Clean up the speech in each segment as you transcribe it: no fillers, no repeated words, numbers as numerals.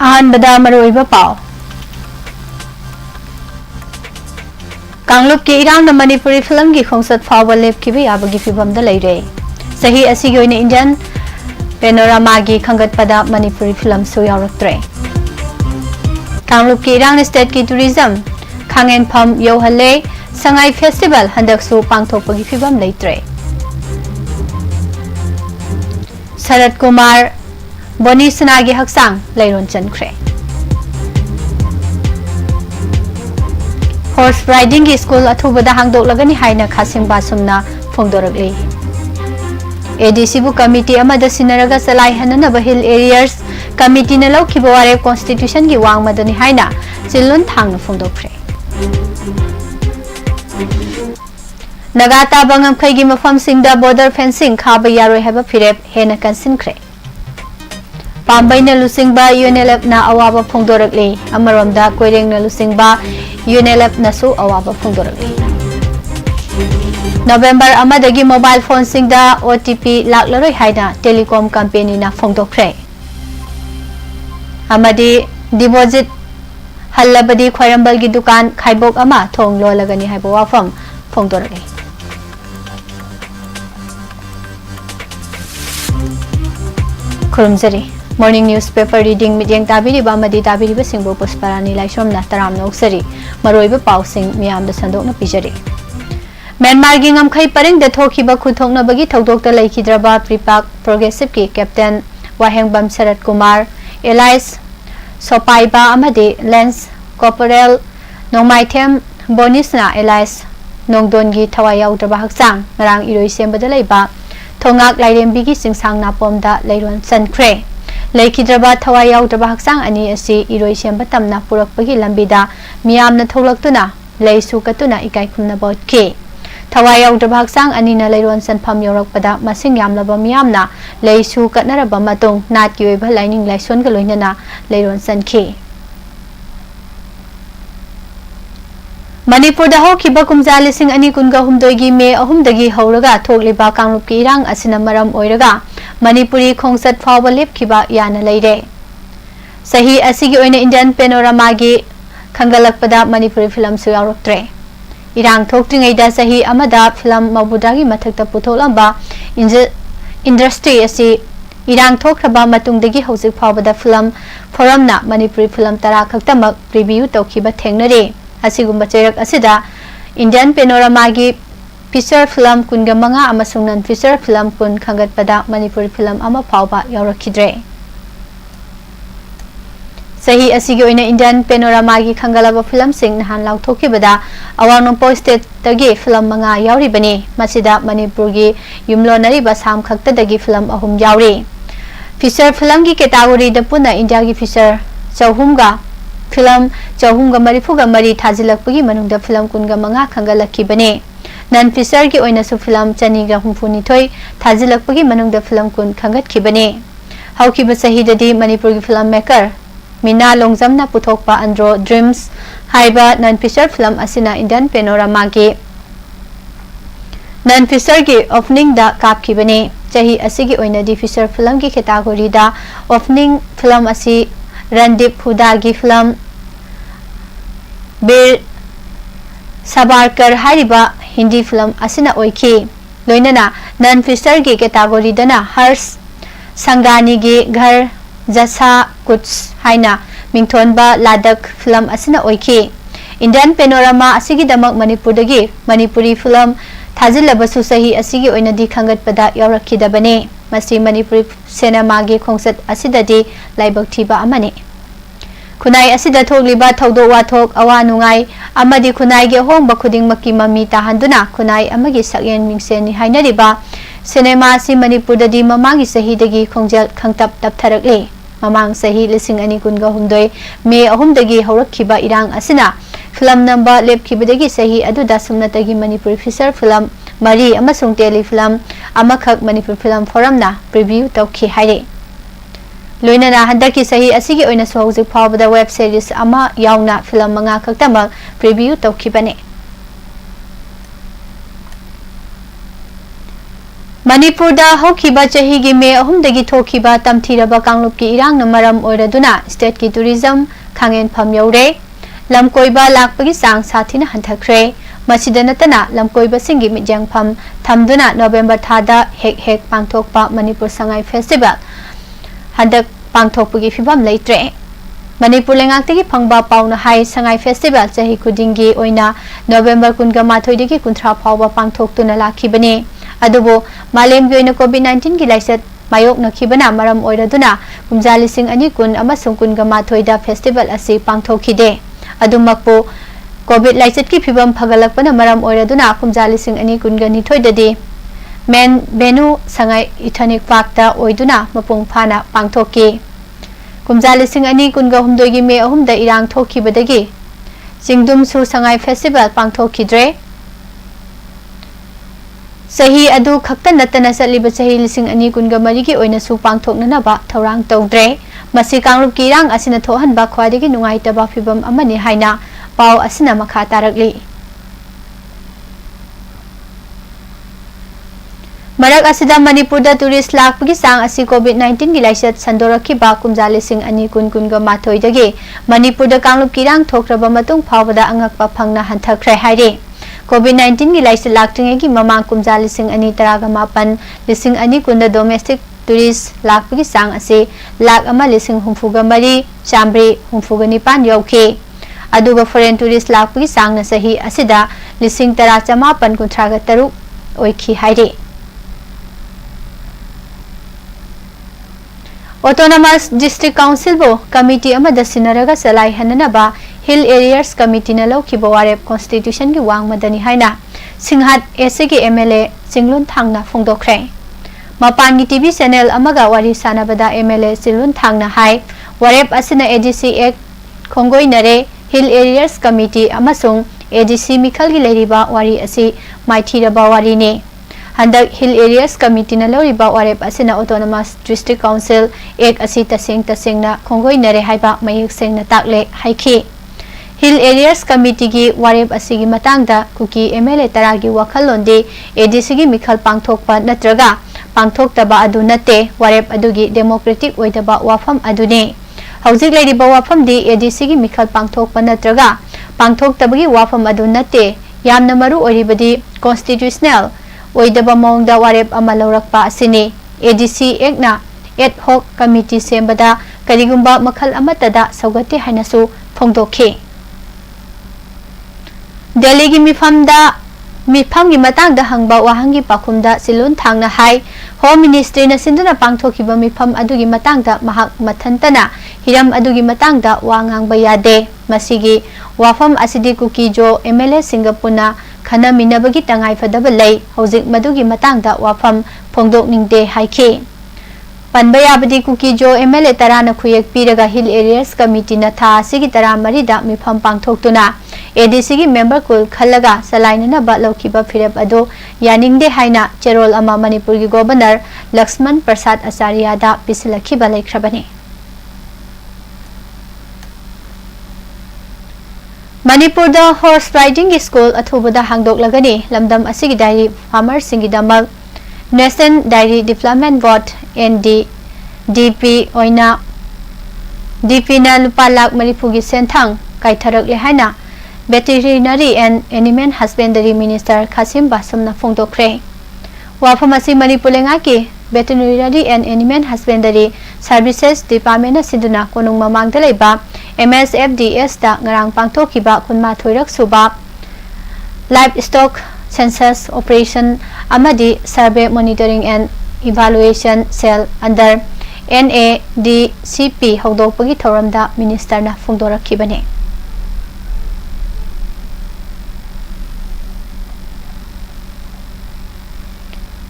अहनबदा मरुइबा पाव कांगलुप के इरांग मणिपुरी फिल्म की खोंसत फाव लेपखिबे याबगी फिबमदा लेरे सही असिगी ओइने इंडियन पेनोरामा की खंगतपदा मणिपुरी फिल्म सु यावरक्त्रे कांगलुप के इरांग स्टेट की टूरिज्म खांगेन फम यौहले संगाई फेस्टिवल हंदकसु पांगथोकपगी फिबम लेत्रे शरद कुमार बोनी सनागी हक्सांग लेरोन चनख्रे हॉर्स राइडिंग की स्कूल अथुबदा हांगदोकलगनी हाइना खासिंबा सुमना फोंदोरगली एडीसीबू कमिटी अमदा सिनरगा सलाई हननबा हिल एरियर्स कमिटी न लौखिबा वारेप कॉन्स्टिट्यूशन की वांगमदनी हाइना चिल्लोन थांगना फोंदोखरे नगाता बंगमखै की मफम सिंगदा बॉर्डर फेंसिंग खाबा यारोय हैबा फिरेप हेना कंसिनख्रे पांबैना लुसिंगबा यूएनएलएफ ना अवाबा फोंदोरगली अमरोमदा कोइरेंगना लुसिंगबा यूएनएलएफ नसु अवाबा फोंदोरगली नवंबर अमदगी मोबाइल फोन सिंगदा ओटीपी लाक्लरोय हाइना टेलीकॉम कंपनी ना फोंदोखरे अमदी डिपॉजिट हल्लबदी खोरंबल की दुकान खाइबोक अमा थोंग लोलगनी हाइबो वाफम फोंदोरगली खुरुमजरी मॉर्निंग न्यूज़पेपर रीडिंग मिडियंग ताबिरिबा मदी ताबिरिबा सिंगबो पुष्परानी लाइसोमना तराम नोक्सरी मरोइबा पाउसिंग मियामदा संदोकना पिजरी म्यांमार की ngमखै परिंग द थोखिबा खुथोंगनबगी थौदोकता लैखिद्रबा प्रीपाक प्रोग्रेसिव की कैप्टन वाहेंगबम शरद कुमार एलाइस सोपाइबा अमदे लेंस कॉर्पोरल नोंमाइथेम बोनिसना एलाइस नोंगदोनगी थवाय याउद्रबा हक्सांग ngarang iroi sembada leiba Thongak Lairembi की सिंगसांग नापोमदा लेरोन चनख्रे लेखिद्रबा थवाय याउद्रबा हक्सांग अनि असि इरोइ सेंबा तमना पुरकपगी लंबिदा मियामना थोलक्तुना लेसु कतुना इकाई खुमना बोटके थवाय याउद्रबा हक्सांग अनि न लेरोन सनफम यौरकपदा मसिंग यामलबा मियामना लेसु कतनरबा मतुंग नाटकी ओइबा लाइनिंग लाइसोनगा लोइनना लेरोन सनखे मणिपुर होखिबा कुमजा लिसिंग अनि कुनगा हुमदोगी मे अहुमदगी हौरगा थोकलिबा कांगलुप की इरांग असिना मरम ओइरगा मणिपुरी खोंसत फावबा लेपखिबा याना लेरे सही असिगी ओइना इंडियन पेनोरामा की खंगलकपदा मणिपुरी फिल्म सु यावरक्त्रे इरांग थोक्त्रिङैदा सही अमदा फिल्म मबुदागी मथक्ता पुथोलंबा इंडस्ट्री असि इरांग थोख्रबा मतुंगदगी हौजिक फावबदा फिल्म फोरमना मणिपुरी फिल्म 10 खक्तमक प्रीव्यू तौखिबा थेंगनरे असिगुम्बा चेरक असिदा इंडियन पेनोरामा की फीचर फिल्म कुनगा मंगा अमसुंग नन फीचर फिल्म कुन खंगतपदा मणिपुरी फिल्म अमा फावबा यावरखिद्रे सही असिगी ओइना इंडियन पेनोरामा की खंगलबा फिल्म सिंग नहान लाउथोखिबदा अवांगनोपो स्टेट तगी फिल्म मंगा यावरिबने मसिदा मणिपुर की युमलोनरिबा साम खक्तदगी फिल्म अहुम यावरी फीचर फिल्म की कैटेगरी द पुना इंडिया की फीचर चौहुमगा फिल्म चौहुमगा मरिफुगा मरी थाजिलकपगी मनुंगदा फिल्म कुनगा मंगा खंगलखिबने नन फीचर की ओइनासु फिल्म चनीगा हुमफुनिथोय थाजिलकपगी मनुंगदा फिल्म कुन खंगतखिबने हौखिबा सहीददी मणिपुर की फिल्म मेकर मीना लोंगजमना पुथोकपा अंड्रो ड्रीम्स हाइबा नन फीचर फिल्म असिना इंडियन पेनोरामा की नन फीचर की ओपनिंग दा कापखिबने चाही असिगी ओइनादी फीचर फिल्म की कैटेगरी दा ओपनिंग फिल्म असि रणदीप हुडा की फिल्म बीर सबारकर हारिबा हिंदी फिल्म असिना ओइखी लोइनना नन फीचर की कैटेगरी दना हर्ष संगानी की घर जसा कुछ हाइना मिंथोनबा लादक फिल्म असिना ओइखी इंडियन पेनोरामा असिगी दमक मणिपुरदगी मणिपुरी फिल्म थाजिलबसु सही असिगी ओइनदी खंगतपदा यावरखिदबने मसी मणिपुरी सिनेमा की खोंसत असिददी लाइबक थीबा अमने खुनाई असिदा थोगलिबा थौदो वाथोक अवा नुंगाई अमदी खुनाई के होंबा खुदिंगमकी ममी ताहंदुना खुनाई अमगी सकयन मिंगसेनी हाइनरिबा सिनेमा असि मणिपुरददी ममांगी सहीदगी खोंजल खंगतप तपथरकले ममांग सही लिसिंग अनि कुनगा हुमदोय मे अहुमदगी हौरखिबा इरांग असिना फिल्म नंबर लेपखिबदगी सही अदुदा सुमनतगी मणिपुरी फीचर फिल्म मरी अमसुंग टेली फिल्म अमखक मणिपुर फिल्म फोरमना प्रीव्यू तौखि हाइरे लोइनना हंदकी सही असिगी ओइना सोहौजिक फावबदा वेब सीरीज अमा यावना फिल्म मंगा खक्तमक प्रीव्यू तौखिबने मणिपुर दा होखिबा चाही गी मे अहुमदगी थोखिबा तमथीरबा कांगलुप की इरांग नमरम ओइरदुना स्टेट की टूरिज्म खांगेन फम यौरे लमकोइबा लाकपगी सांग साथीना हंथखरे मसिदा नतना लमकोइबा सिंगी मिजंगफम थमदुना नवंबर थादा हेक हेक पांगथोकपा मणिपुर संगाई फेस्टिवल हंदक पांगथोकपगी फिबम लेत्रे मणिपुर लेंगाक्तगी फंगबा पाउना हाई संगाई फेस्टिवल चाही खुदिंगी ओइना नवंबर 19 कुंथ्रा फावबा पांगथोकतुना लाखिबने अदुबो मालेम गोइना कोविड-19 की लाइसेट मायोक नखिबना मरम ओइरदुना कुमजा लिसिंग अनि कुन अमसुंग कुनगा माथोइदा फेस्टिवल असि पांगथोखिदे अदुमकपो कोविड लाइसेट की फिबम फगलकपना मरम ओइरदुना कुमजा लिसिंग अनि कुनगा निथोइददि मेन बेनु संगाई इथनिक पार्कता ओइदुना मपुंग फाना पांगथोकी कुमजा लिसिंग अनि कुनगा हुमदोगी मे अहुमदा इरांग थोखिबदगी सिंगदुम सु संगाई फेस्टिवल पांगथोखिद्रे सही अदु खक्ता नतना चलिबा सही लिसिंग अनि कुनगा मरिगी ओइना सु पांगथोकनबा थौरांग तौद्रे मसि कांगलुप की इरांग असिना थोहनबा ख्वाइदगी नुंगाइतबा फिबम अमनि हाइना पाव असिना मखा तारकली मरक असिदा मणिपुर दा टूरिस्ट लाखपगी सांग असि कोविड-19 की लाइसेट संदोरखिबा कुमजा लिसिंग अनि कुनगा माथोइदगी मणिपुर दा कांगलुप की इरांग थोक्रबा मतुंग फावदा अंगकपा फंगना हंथखरे हाइरे कोविड-19 की लाइसेट लाक्टिंगे की ममांग कुमजा लिसिंग अनि तरागा मापन लिसिंग अनि कुंदा डोमेस्टिक टूरिस्ट लाखपगी सांग असि लाख अमा लिसिंग हुमफुगा मरी चामब्री हुमफुगा निपान यौखे अदुगा फॉरेन टूरिस्ट लाखपगी सांग न सही असिदा लिसिंग तरा चमापन कुंथ्रागा तरुक ओइखी हाइरे ऑटोनोमस डिस्ट्रिक्ट काउंसिल बो कमिटी अमदा सिनरगा सलाई हननबा हिल एरियास कमिटी न लौखिबा वारेप कॉन्स्टिट्यूशन की वांग मदनी हाइना सिंहाट एसे की एमएलए सिंगलुन थांगना फोंदोखरे मपान की टीवी चैनल अमगा वारी सानबदा एमएलए सिंगलुन थांगना हाई वारेप असिना एडीसी एक्ट खोंगोइनरे हिल एरियास कमिटी अमसुंग एडीसी मिखल की लेरिबा वारी असि माइथीरबा वारीने हंदक हिल एरियास कमिटी न लौरिबा वारेप असिना ऑटोनोमस डिस्ट्रिक्ट काउंसिल एक असि तसेंगना खोंगोइनरे हाइबा मयेक सेंगना ताकले हाइखी हिल एरियास कमिटी की वारेप असिगी मतांगदा कुकी एमएलए तरागी वखलोंदे एडीसी की मिखल पांगथोकपा नत्रगा पांगथोकतबा अदु नते वारेप अदुगी डेमोक्रेटिक ओइदबा वाफम अदुने हौजिक लेरिबा वाफम दी एडीसी की मिखल पांगथोकपा नत्रगा पांगथोकतबगी वाफम अदु नते यामना मरु ओरिबदी कॉन्स्टिट्यूशनल ओइदबा मोंगदा वारेप अमा लौरकपा असिने एडीसी एकना एड हॉक कमिटी सेंबदा करिगुंबा मखल अमतदा सौगते हाइनसु फोंदोखे दिल्ली की मिफाम की मतंग हंगबा वाहंग की पाखुमदा सिलुन थांगना हाई होम मिनिस्ट्री न सिंधुना पांगथोखिबा मिफाम अदुगी मतंगदा महक मथंतना हिरम अदुगी मतंगदा वांगांगबा यादे मसिगी वाफम असिदी कुकी जो एमएलए सिंगापुरना खना मिनबगी तंगाई फदब लई हौजिक मदुगी मतंगदा वाफम फोंदोकनिंगदे हाइखे पनबा याबदी कुकी जो एमएलए तराना खुयेक पीरगा हिल एरियास कमिटी न था सिगी तरा मरीदा मिफम पांगथोकतुना एडीसी की मेंबर कुल खलगा सलाइनना बालौखिबा फिरब अदो यानिंगदे हाइना चेरोल अमा मणिपुर की गवर्नर लक्ष्मण प्रसाद आचार्यदा पिसलखिबा लेख्रबने मणिपुर दा हॉर्स राइडिंग की स्कूल अथुबदा हांगदोकलगनी लमदम असिगी डायरी फार्मर सिंगी दमक national dairy development board NDDP ओइना डीपी ना लुपा लाख मणिपुर सेंथांग काइथरक लेहाइना veterinary and animal husbandry minister Khashim बासमना फोंदोखरे वाफम असि मणिपुर लेंगा की veterinary and animal husbandry services department सिदुना कोनुंग ममांगदा लेबा MSFDS दा ngarang pangthokiba kunma thoirak suba live stock census operation amadi survey monitoring and evaluation cell under NADCP hawdokpagi thoramda minister na phongdorakhibane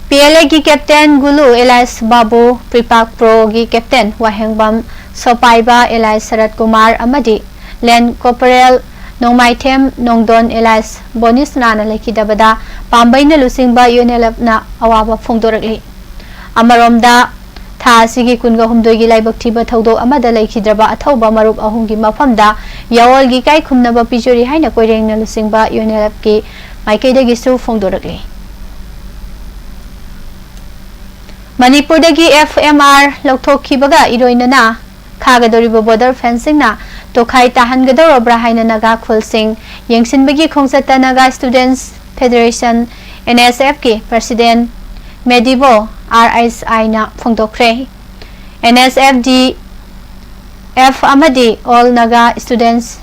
PLA की कैप्टन गुलू alias बाबू प्रिपाक pro की captain वाहेंगबम सोपाइबा alias Sharad Kumar अमदी land corporal नोंमाइथेम नोंदोन alias बोनिस नाना लेखिदबदा पांबैना लुसिंगबा यूनेलपना अवाबा फोंदोरकली अमरोमदा था सिगी कुनगा हुमदोगी लाइबक थिबा थौदो अमदा लेखिद्रबा अथौबा मरुप अहुंगी मफमदा यावल गी काय खुमनबा पिजोरी हाइना कोइरेंगना लुसिंगबा यूनेलप की माइकेदगिसु फोंदोरकली Manipurdagi FMR lauthokhibaga iroinana khagadoriba border fencing na tokhai tahangadorobra haina naga khulsing yengsinbagi khongsata naga students federation NSF ki president Medibo RSI na phongdokre NSFD F amadi all naga students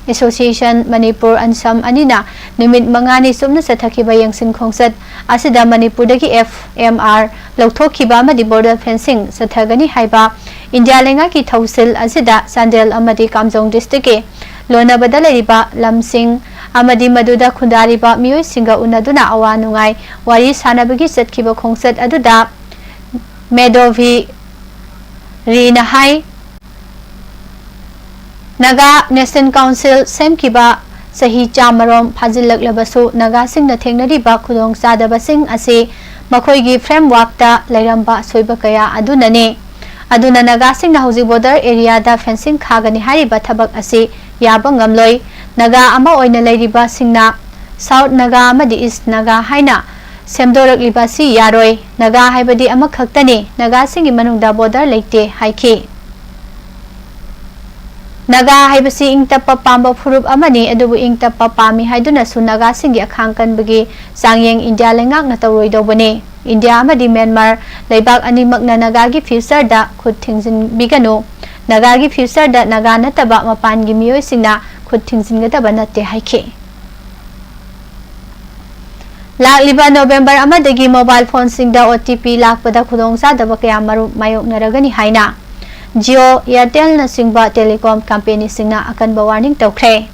Association Manipur Ansam anina numit mangani sumna sathakhiba yengsin khongsat asida Manipurdagi FMR lauthokhiba amadi border fencing sathagani haiba India lenga ki thausil asida Sandel amadi Kamjong district ke lonabada leriba lamsing amadi maduda khundariba miyoi singa unaduna awanungai wari sanabagi satkhiba khongsat aduda Medovi Rina hai Naga National Council semkiba sahi chamarom phajilak labasu naga sing na thengnari ba khudong sadaba sing ase makhoi gi framework ta lairamba soiba kaya aduna naga sing na hoji border area da fencing khagani hariba thabak ase yaba ngamloi naga ama oina lairiba singna south naga amadi east naga haina semdorak libasi yaroi naga haibadi ama khaktani naga singi manungda border leite haiki Naga haibasi ingtappa pamba furup amani adubu ingtappa pami haiduna su naga singi akhangkan bagi sangyeng India lengak na tawroi dobane India amadi Myanmar leibak animak na naga gi future da khud thingsin bigano naga gi future da naga nataba mapan gi miyoi singna khud thingsin gataba natte haike Lakliba November amadagi mobile phone singda OTP lakpada khudong sadaba kaya maru mayok naragani haina Jio Airtel na singba telecom company singna akan ba warning tawkre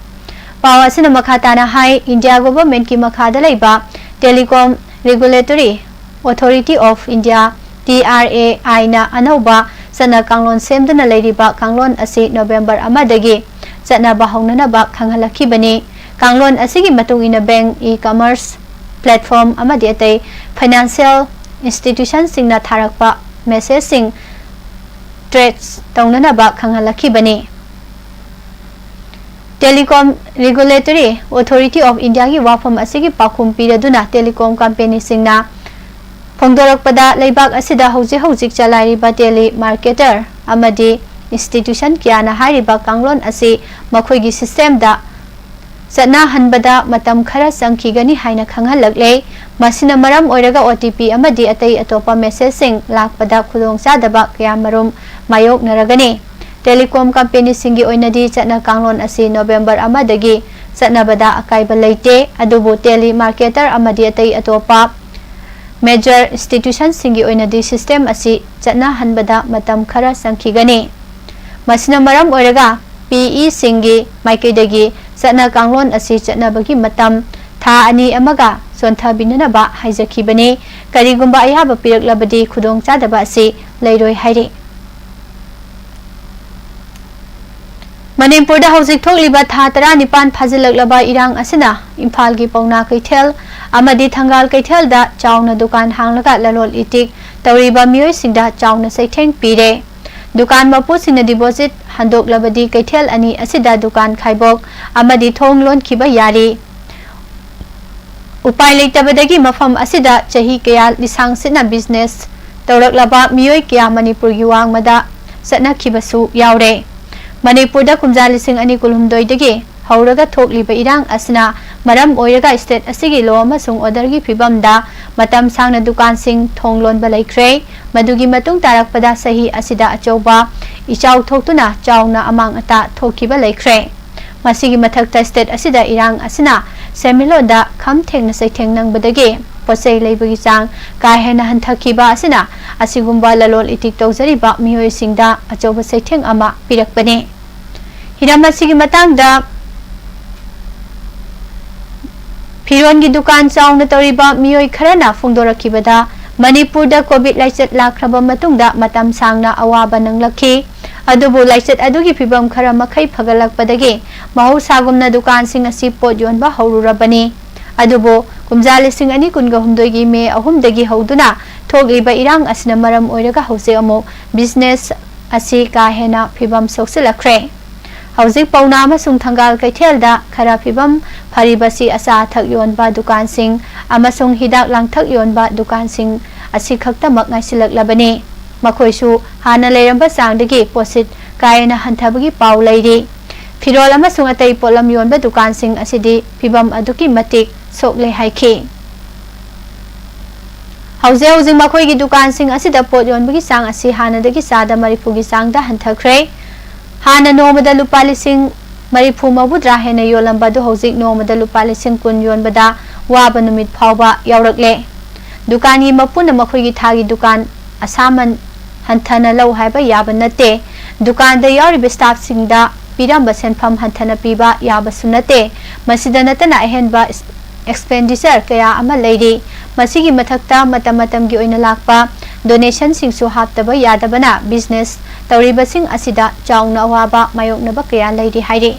pawa sina makhata na hai India government ki makhada laiba telecom regulatory authority of India TRAI na anauba sana kanglon semduna leiriba kanglon asi November amadagi sana bahong na ba khanghalaki bani kanglon asigi matung ina bank e-commerce platform amadi atay financial institution singna tharakpa message sing trades taunana ba khanghalaki bani Telecom Regulatory Authority of India gi WAPHAM asigi pakhum piraduna telecom company singna phongdorakpada leibak asida hojik chalairiba tele marketer amadi institution kyana hariba kanglon asi makhoigi system da satna hanbada matam khara sangkhigani haina khanghalakle masina maram oiraga OTP amadi atai atopa messaging lakpada khudong sadaba kayamarum mayok naragani telecom company singi oinadi chatna kanglon asi November amadagi satnabada akaiba leite adubu telemarketer amadi atai atopa major institution singi oinadi system asi chatna hanbada matam khara sangkhigani masina maram oiraga PE singi maikaidagi satna kanglon asi chatnabagi matam tha ani amaga sontha binanaba haijakibani karigumba ayaba piraklabadi khudong chadaba asi leiroi hairi Manipurda hojik thokliba tha 19 phajilaklaba irang asina Imphal gi Pauna Kaithel amadi Thangal Kaithel da chauna dukan hanglaga lalol itik tawriba miyoi singda chauna saitheng pire dukan mapu singna deposit handok labadi Kaithel ani asida dukan khaibok amadi thong lon khiba yari upai leitabadagi mafam asida chahi kaya lisang sina business tawraklaba miyoi kya Manipur gi wangmada satna khibasu yaure Manipurda kumja lising ani kulhumdoi dagi hauraga thokliba irang asna maram oiraga state asigi lo amasung order gi phibamda matam sangna dukan sing thonglon balaikre madugi matung tarakpada sahi asida achauba ichau thoktuna chauna amang ata thokiba laikre masigi mathakta state asida irang asna semiloda kham thengna saitheng nang badagi posei leibagi chang kai hena hanthakhiba asina asigumba lalol itik tawjariba miyoi singda achauba saitheng ama pirakpani hidamasigi matangda Phiron gi dukan chauna toriba miyoi kharana phongdorakhibada Manipurda COVID laichat lakraba matungda matam sangna awaba nanglakhi adubu laichat adugi phibam khara makhai phagalakpadagi mahusagumna dukan sing asi pot yonba haururabani adubu kumjali sing ani kunga humdoigi me ahumdagi hauduna thogliba irang asna maram oiraga hause amo business asi ka hena phibam sokselakre Hojik Pauna amasung Thangal Kaithelda khara phibam pharibasi asa thak yonba dukan sing amasung hidak langthak yonba dukan sing asi khaktamak ngaisilak makoisu hana leiramba sangdagi posit kaina hanthabagi pau leiri Firol amasung atay polam yonba dukan sing asidi pibam aduki matik sokle haiki Hauzing makoi gi dukan sing asida pot yonbagi sang asi hana dagi sada maripugi sangda hanthakre hana nomada lupa lising maripu mabudra hena yolamba du hauzing nomada lupa lising kun yonbada waba numit phawba yaurakle dukan gi mapuna makoi gi thagi dukan asaman hanthana lau haiba yaba nate dukan da yauri staff singda Piramba senfam hantana piba yaba sunate masida natana ahenba expenditure kaya ama leiri masigi mathakta matam gi oina lakpa donation singsu haptaba yadabana business tawriba sing asida chauna awaba mayoknaba kaya leiri hairi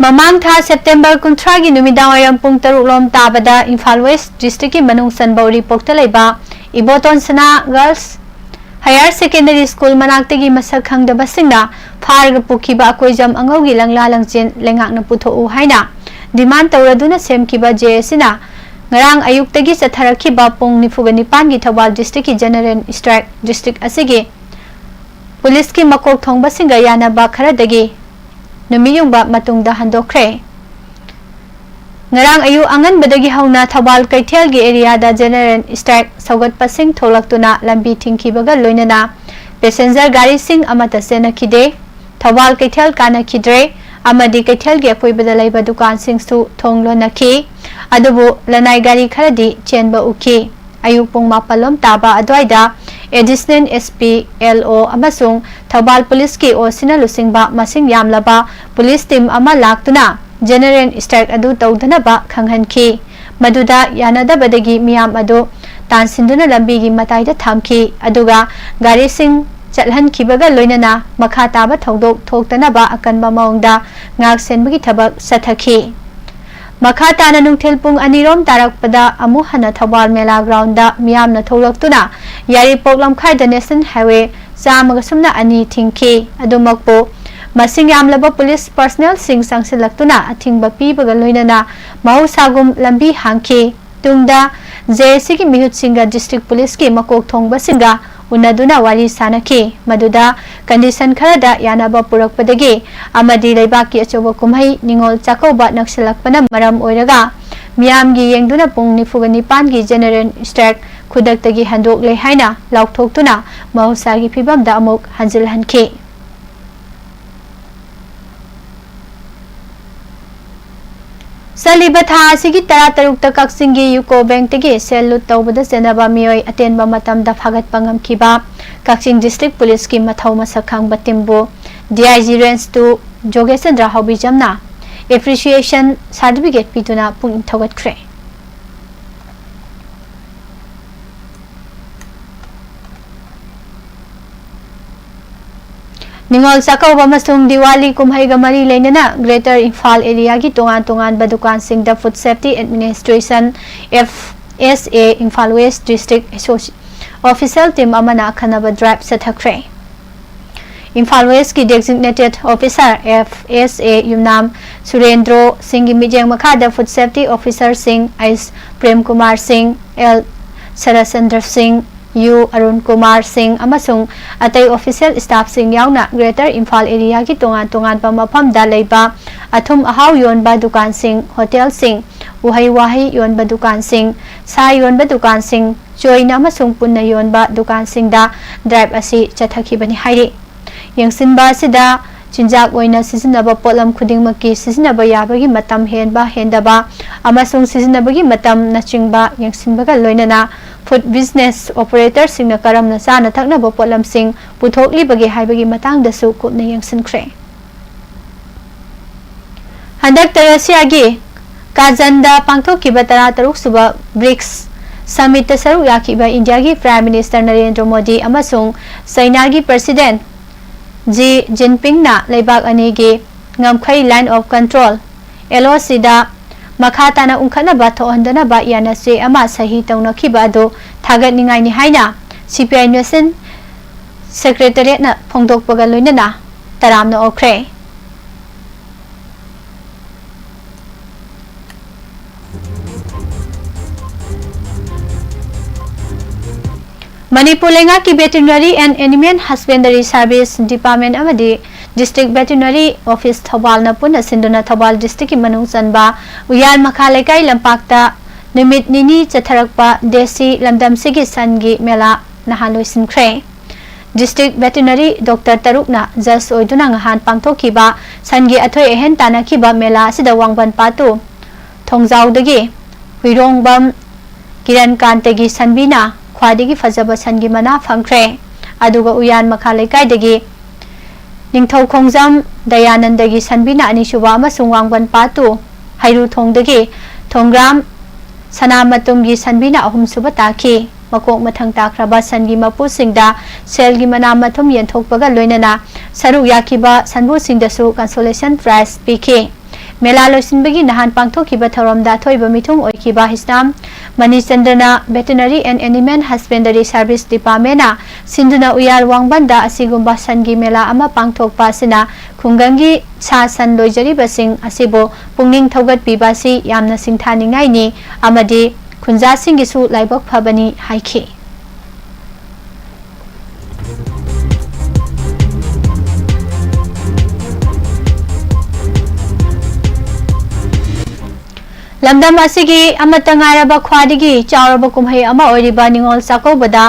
Mamang tha September kuntragi numidang ayam pung taruk lom tabada Imphal West District ki manung sanbauri pokta leiba Iboton Sana Girls Higher Secondary School manaktagi masak khangdaba singna pharga pukhiba akoijam angaugi langla langchen lengakna putho haina demand tawraduna semkiba JSina ngarang ayuktagi satharakhiba pung nifuganipan gi Thawal District ki General Strike District asigi Police ki makok thongba singa yana ba kharadagi Numiyungba matungda handokre Ngarang ayu angan badagi hauna Thawal Kaithel gi area da General Strike saugat pasing tholaktuna lambi thingkibaga loinana passenger gari sing amata sena khide Thawal Kaithel kana khidre amadi Kaithel gi akoibada laiba dukan sing su thonglo nakhi adubu lanai gari kharadi chenba uki ayu pung mapalom taba adwaida Additional SP LO amasung Thawal Police ki osina lusingba masing yamlaba police team ama laktuna General Strike adu tawdhanaba khanghanki maduda yanadabadagi miyam adu tansinduna lambi gi mataida thamki aduga gari sing chalhankibaga loinana makha taba thodok thoktanaba akanba maungda ngak senbagi thabak sathaki Makha tana nungthil pung anirom tarakpada amu hana Thawal Mela ground da miyamna tholaktuna yari poklam khai the National Highway chamaga sumna ani thingki adumakpo masing yamlaba police personnel sing sangsilaktuna athingba pibaga loinana mahusagum lambi hangki tungda JSC ki mihut singa district police ki makok thongba singa unaduna wari sanaki maduda condition kharada yanaba purakpadagi amadi leibaki achoba kumhai ningol chakoba naksilakpana maram oiraga miyamgi yengduna pung nifugani pangi General Strike khudaktagi handok le haina laukthokhtuna mahusagi phibamda amuk hanjilhanki Saliba tha asigi tara tarukta kaksingi Yuko Bank tagi selu tawbada senaba miyoi atenba matamda phagat pangam kiba Kakching District Police ki mathau masakhang batimbu DIG Range 2 Jogesendra Hobijamna Appreciation Certificate pituna pung thogat khre Ningol Sakau Bamasung Diwali Kumhai Gamari Lenana Greater Imphal Area ki tongan badukan sing the Food Safety Administration FSA Imphal West District Official Team Amana Khanaba Drive Sathakre Imphal West ki Designated Officer FSA Yumnam Surendro Singh Mijeng Makhada Food Safety Officer Singh Is Prem Kumar Singh L Sarasandra Singh U Arun Kumar Singh अमसुंग अतई official staff सिंह यावना greater Imphal area की तोंगान तोंगान मफमदा लेबा अथुम अहाव योनबा दुकान सिंह होटल सिंह उहई वाहई योनबा दुकान सिंह सा योनबा दुकान सिंह चोइना अमसुंग पुन्ना योनबा दुकान सिंहदा ड्राइव असी चथखिबनी हाइरे यंगसिनबा सिदा चिंजाक ओइना सिजनबा पोलम खुदिंगमकी सिजनबा याबगी मतम हेनबा हेंदबा अमसुंग सिजनबगी मतम नचिंगबा यंगसिनबगा लोइनना फूड बिजनेस ऑपरेटर सिंह करमना चाना थकनबा पोलम सिंह पुथोकलिबगे हाइबगी मतांगदसु कुपना यंगसिनख्रे हंदक रशियागी काजंदा पांगथोकिबा 13 सुबा ब्रिक्स समिट सरुक याखिबा इंडिया की प्राइम मिनिस्टर नरेंद्र मोदी अमसुंग चाइना की प्रेसिडेंट जी जिनपिंग ना लेबाक अनी की ngमखै लाइन ऑफ कंट्रोल LOC दा मखा ताना उंखनबा थोहंदनबा यानसे अमा सही तौनखिबा दो थागतनिंगाइनि हाइना CPI नेशन सेक्रेटरिएट ना फोंदोकपगा लोइनना तरामना ओख्रे मणिपुर लेंगा की veterinary and animal husbandry service department अमदी डिस्ट्रिक्ट वेटरनरी ऑफिस थौबाल न पुन सिंधुना थौबाल डिस्ट्रिक्ट की मनुंग चनबा उयाल मखा लेकाई लंपाक्ता निमित निनी चथरकपा देसी लमदम सिगी सनगी मेला नहान लोइसिनख्रे डिस्ट्रिक्ट वेटरनरी डॉक्टर तरुकना जस ओइदुना ngहान पांगथोखिबा सनगी अथोय एहेन तानाखिबा मेला असिदा वांगबन पातु थोंजाउदगी हुइरोंगबम किरण कांतेगी सनबिना ख्वादिगी फजब सनगी मना फंख्रे अदुगा उयान मखा लेकाइदगी निंगथौ खोंजम दयानंदगी सनबिना अनिसुबा अमसुंग वांगबन पातु हैरु थोंदगी थोंग्राम सनामतुमगी सनबिना अहुमसुबा ताखी मकोक मथंग ताख्रबा सनगी मपुसिंगदा सेलगी मना मथुम यंथोकपगा लोइनना सरुक याखिबा सनबुसिंगदसु कंसोलेशन प्राइज पीखे मेला लोइसिनबगी नहान पांगथोखिबा थौरमदा थोइबा मिथुम ओइखिबा हिस्नाम मनीचंद्रना veterinary and animal husbandry service department सिंधुना उयाल वांगबंदा असिगुंबा सनगी मेला अमा पांगथोकपा सिना खुंगंगी सा सन लोइजरिबसिंग असिबो पुंगनिंग थौगतपिबासि यामना सिंथानिंगाइनि अमदि खुंजासिंगिसु लाइबक फबनी हाइखि लमदम असिगी अमतंगारबा ख्वादिगी चावरबा कुमहै अमा ओइरिबा निंगोल चाकौबदा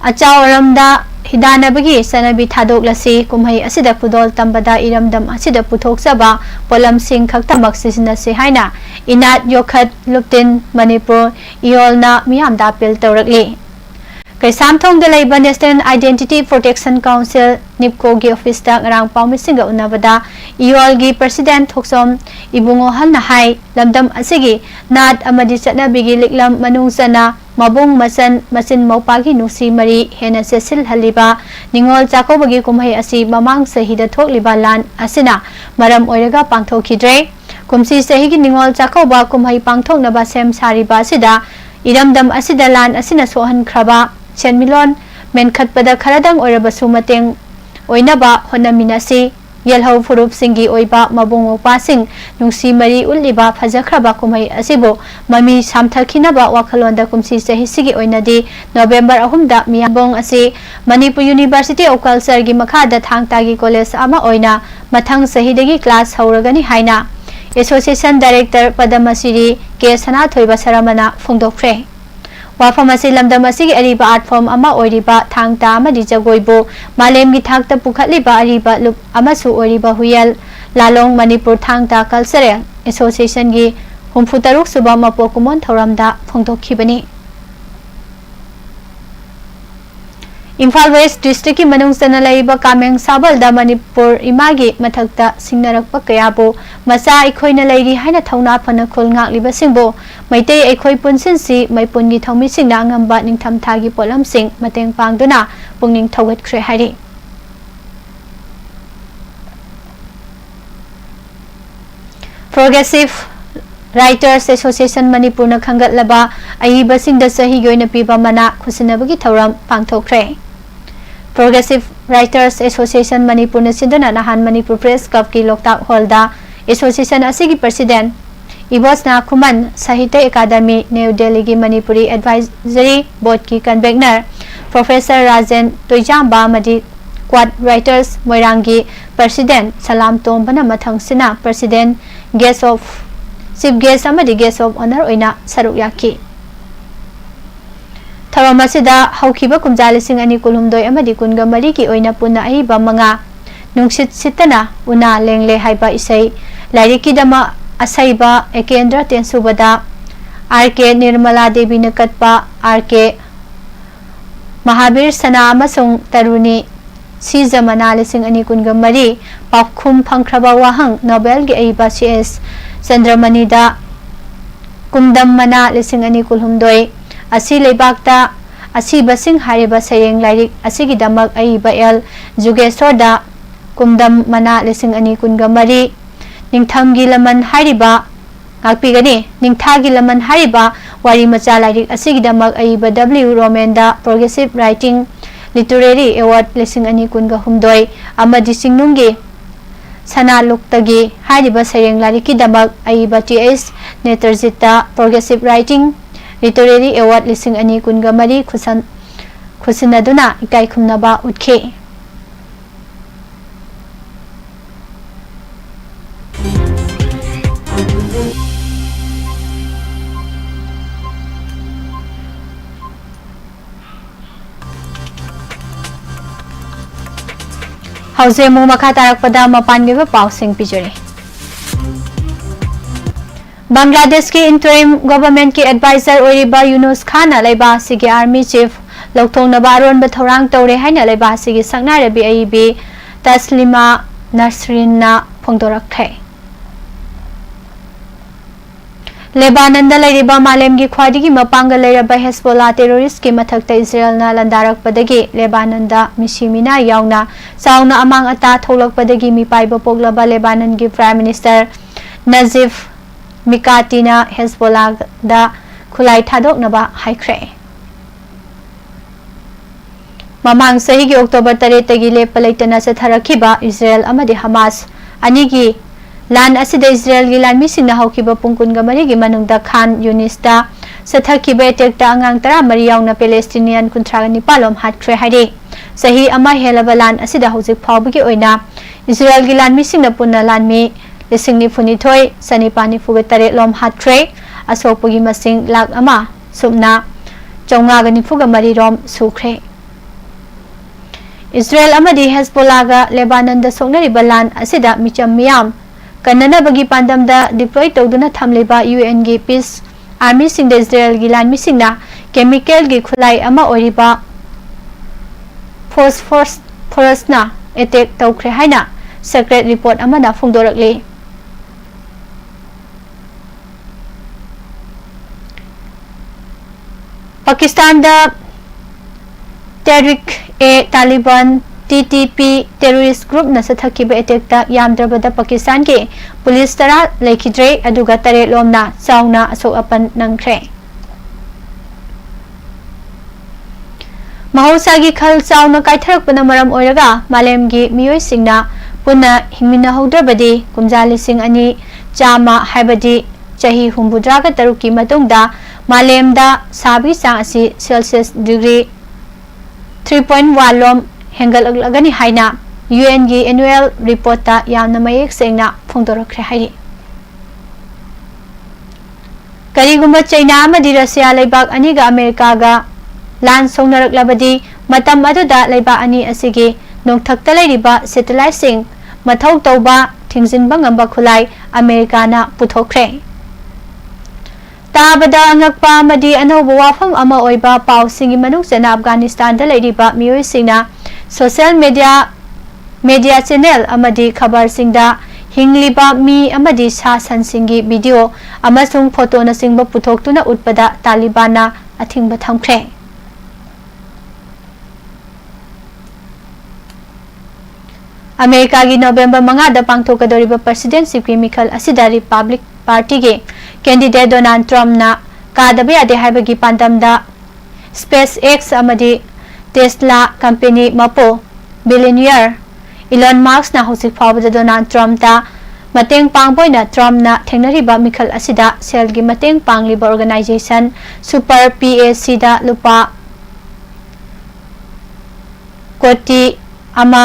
अचावरमदा हिदानबगी सनबी थादोकलसी कुमहै असिदा खुदोल तंबदा इरमदम असिदा पुथोकसबा पोलम सिंह खक्तमक सिजनसे हाइना इनात योखत लुप्तिन मणिपुर इयोलना मियामदा अपील तौरकली कैसामथोंग लेबा national identity protection council NEEPCO की ऑफिस ता ngरang पाउमिसिंग उनबदा इयोल की प्रेसिडेंट थोक्सोम इबुंगो हलना हाई लमदम असिगी नाट अमदि चटनाबिगी लिकलम मनुंगसना मबुंग मसन मसिन मौपागी नुसी मरी हेना सेसिल हलिबा निंगोल चाकोबगी कुमहै असि ममांग सहिदा थोकलिबा लान असिना मरम ओइरगा पांगथोखिद्रे कुमसी सहिगी निंगोल चाकोबा कुमहै पांगथोकनबा सेम सारिबा असिदा इरमदम असिदा लान असिना सोहनख्रबा चेनमिलोन मेनखतपदा खरदंग ओइरबसु मतेंग ओइनबा होनमिनासी येलहौ फुरुप सिंगी ओइबा मबुंग ओपासिंग नुसी मरी उल्लिबा फजख्रबा कुमहै असिबो ममी सामथखिनबा वाखलोंदा कुमसी सहिसिगी ओइनदी नवेंबर 3 दा मियाबोंग असि मणिपुर यूनिवर्सिटी ऑफ कल्चर की मखादा थांगतागी कॉलेज अमा ओइना मथंग सहिदगी क्लास हौरगनी हाइना एसोसिएशन डायरेक्टर पदमश्री के सनाथोइबा सरमना फोंदोख्रे वाफम असी लमदम असिगी अरिबा आर्ट फॉर्म अमा ओइरिबा थांगता अमदि जगोइबो मालेमगी थाकता पुखतलिबा अरिबा लुप अमसु ओइरिबा हुयल लालोंग मणिपुर थांगता कल्चरल एसोसिएशन की 63 सुबा मपोकुमोन थौरमदा फोंदोखिबनी इम्फाल वेस्ट डिस्ट्रिक्ट की मनुंग चना कामेंग साबलदा मणिपुर इमागी मथक्ता सिंगनरकपा कयाबो मचा अखोइना लेरी हाइना थौना फना खुलंगाक्लिबसिंबो Meitei अखोइ पुनसिनसी मैपुनगी थौमिसिंगना अंगंबा निंगथमथागी पोलमसिंग मतेंग पांगदुना पुंगनिंग थौगतख्रे हाइरि progressive writers association Manipur न खंगतलबा अइबसिंगदा सही गोइना पिबा मना खुसिनबगी थौरम पांगथोख्रे प्रोग्रेसिव राइटर्स एसोसिएशन मणिपुर न सिंधुना नहान मणिपुर प्रेस क्लब की लोकताक हॉलदा एसोसिएशन असिगी प्रेसिडेंट इबोसना खुमन साहित्य अकादमी न्यू दिल्ली की मणिपुरी एडवाइजरी बोर्ड की कन्वेनर प्रोफेसर राजेन तोइजांबा मदी क्वाड राइटर्स मोइरांगी प्रेसिडेंट सलाम तोंबना मथंगसिना president guest of chief guest अमदी गेस्ट ऑफ ऑनर ओइना सरुक याकी थरम असिदा हौखिबा कुमजा लिसिंग अनि कुलुमदोय अमदी कुनगा मरी की ओइना पुना अहिबा मंगा नुंगसित सितना उना लेंगले हाइबा इसै लाइरिकी दमा असैबा एकेंद्र तेंसुबदा आरके निर्मला देवी नकतपा आरके महावीर सना अमसुंग तरुणी सी जमना लिसिंग अनि कुनगा मरी पाखुम फंख्रबा वाहंग नोबेल गे अइबा CS चंद्रमणिदा कुमदम मना लिसिंग अनि कुलहुमदोय असी लेबाकता असी बसिंग हारिबा सयेंग लाइरिक असिगी दमक अइबा एल जुगेश्वरदा कुमदम मना लिसिंग अनि कुनगा मरी निंगथंगी लमन हारिबा गापीगनी निंगथागी लमन हारिबा वारी मचा लाइरिक असिगी दमक अइबा W रोमेंदा प्रोग्रेसिव राइटिंग लिटरेरी अवार्ड लिसिंग अनि कुनगा हुमदोय अमदी सिंगनुंगी सना लुक्तगी हारिबा सयेंग लाइरिकी दमक अइबा TS नेत्रजिता प्रोग्रेसिव राइटिंग लिटरेरी अवार्ड लिसिंग अनि कुनगा मरी खुसनदुना इकाई खुमनबा उठखे हौजे मु मखा तारकपदा मपानगेबा पाउसिंग पिजरे बांग्लादेश की इंटरिम गवर्नमेंट की एडवाइजर ओरिबा यूनुस खान लेबा सिगी आर्मी चीफ लौथोंनबा अरोनबा थौरांग तौरे हाइना लेबा सिगी सकनारबी अइबी तस्लिमा नसरीनना फोंदोरखै लेबानन लेरिबा मालेम की ख्वादिगी मपांग लेरबा हेस्बोला टेरोरिस्ट की मथक्ता इजराइलना लंदारकपदगी लेबानन दा मिसिमिना यावना चावना अमांग अता थोलकपदगी मिपाइबा पोगलबा लेबानन की प्राइम मिनिस्टर नजीफ मिकातीना हेस्बोला दा खुलाई थादोकनबा हाइख्रे ममांग सही की अक्टोबर 3 तगी लेपलैतना सथरखिबा इजराइल अमदि हमास अनिगी लान असिदा इजराइल की लान मिसिंगना हौखिबा पुंकुनगा मरिगी मनुंगदा खान यूनिस्ता सथरखिबा एटेक्टा अंगांग 13 यावना पैलेस्टीनियन 39 हात्ख्रे हाइरे सही अमा हेलबा लान असिदा हौजिक फावबगी ओइना इजराइल की लान मिसिंगना पुन्ना लान मी लिसिंगनि फुनिथोय सनिपानि फुगे 3 लोम हात्ख्रे असोकपगी मसिंग लाख अमा सुमना 494 रोम सुख्रे इजराइल अमदी हेस्बोलागा लेबानन दा सोंगनरिबा लान असिदा मिचम मियाम कन्ननबगी पांडमदा डिप्लॉय तौदुना थमलेबा UN की पीस आर्मी सिंग इजराइल की लान मिसिंगना केमिकल की खुलाई अमा ओरिबा फोस्फोरसना अटैक तौख्रे हाइना सेक्रेट रिपोर्ट अमना फोंदोरकले पाकिस्तान दा तहरीक ए तालिबान TTP टेररिस्ट ग्रुप न सथकिबा अटैक यामद्रबदा पाकिस्तान के पुलिस तरा लेखिद्रे अदुगा 3 लोमना चावना असोक अपन नंख्रे महौसागी खल चावना काइथरकपना मरम ओइरगा मालेमगी मियोइसिंगना पुन्ना हिंगमिना हौद्रबदी कुमजा लिसिंग अनि चामा हाइबदी चाही हुम्बुद्रागा तरुकी मतुंगदा मालेमदा साबी चांग असि सेल्सियस डिग्री 3.1 लोम हेंगलगनी हाइना UN की एनुअल रिपोर्ट ता यामना मयेक सेंगना फोंदोरखरे हाइरि करिगुम्बा चाइना अमदि रशिया लेबाक अनिगा अमेरिकागा लान सोंगनरकलबदी मतम अदुदा लेबा अनि असिगी नोंथक्ता लेरिबा सैटेलाइट सिंग मथौ तौबा थिंजिनबा ngamba खुलाई अमेरिकाना पुथोखरे ताबदा अंगकपा अमदि अनौबा वाफम अमा ओइबा पाउसिंगी मनुक्सना अफगानिस्तान दा लेरिबा मियोइसिंगना सोशल मीडिया चैनल अमदी खबर सिंगदा हिंगलिबा मी अमदी सा सनसिंगी वीडियो अमसुंग फोटो न सिंगबा पुथोक्तुना उत्पदा तालिबाना अथिंगबा थमख्रे अमेरिका की नवंबर 5 दा पांगथोकदोरिबा प्रेसिडेंटशिप की मिखल असिदा रिपब्लिक पार्टी के कैंडिडेट डोनाल्ड ट्रम्प ना कादबे यादे हाइबगी पांडमदा स्पेस एक्स अमदी टेस्ला कंपनी मपो बिलियनियर इलन मार्क्स ना हौसिक फावदा डोनाल्ड ट्रम्प ता mateng pangboina Trump na thengnariba mikhal asida sel gi mateng pangliba organization Super PAC da lupa koti ama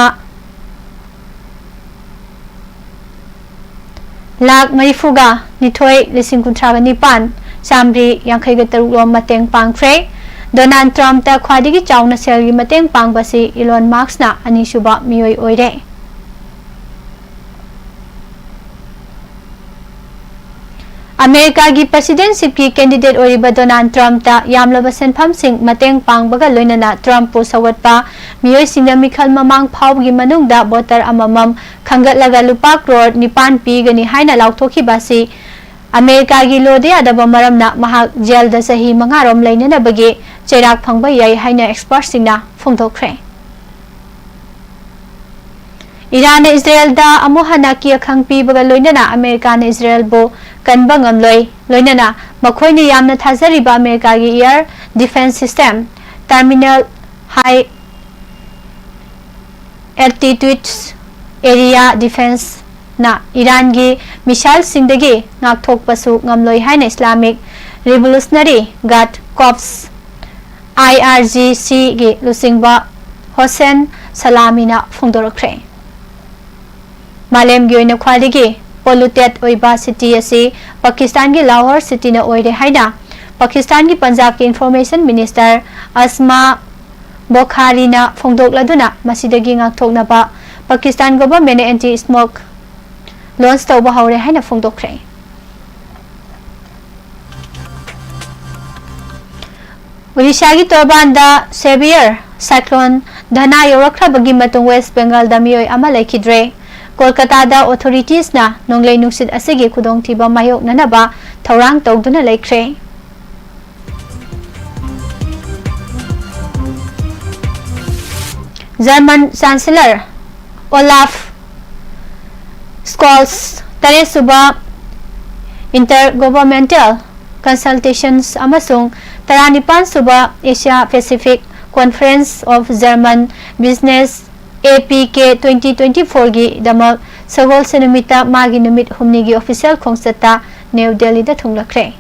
lak marifuga nithoi lising kuntraga nipan samri yangkhai ga taruk lom mateng pangkhre Donald Trump ta khwadigi chawna sel gi mateng pangbasi Elon Musk na anisuba miyoi oire America gi presidency ki candidate oriba Donald Trump ta yamlaba senpham sing mateng pangbaga loinana Trump pu sawatpa miyoi singna mikhal mamang phau gi manungda voter amamam khangatlaga lupa crore 9 pigani haina lauthokhi basi America gi lode adaba maramna mahak jail da sahi mangarom leinana bagi chairak phangba yai haina expert singna phongdokkhre Iran Israel da amohana ki akhangpi baga loinana America na Israel bo kanba ngamloi loinana makhoini yamna thazariba America gi air defense system terminal high altitude area defense na Iran gi missile singdagi ngakthok pasu ngamloi haina Islamic Revolutionary Guard Corps IRGC gi lusingba Hossein Salamina phongdorkhre Malem gi oina khwadigi polluted oiba city asi Pakistan gi Lahore city na oire haina Pakistan gi Punjab ki information minister Asma Bokhari na phongdokladuna masidagi ngakthoknaba Pakistan government anti smoke launch tawba haure haina phongdokkhre Odisha gi Torbanda severe cyclone Dhana yorakhrabagi matung West Bengal da miyoi ama laikidre Kolkata da authorities na nonglei nungsit asigi khudongthiba mayok nanaba thaurang tawduna laikhre German Chancellor Olaf Scholz tare suba intergovernmental consultations amasung 19 suba Asia Pacific Conference of German Business APK 2024 gi damak sagol senumita magi numit humni gi official khongsata New Delhi da thunglakre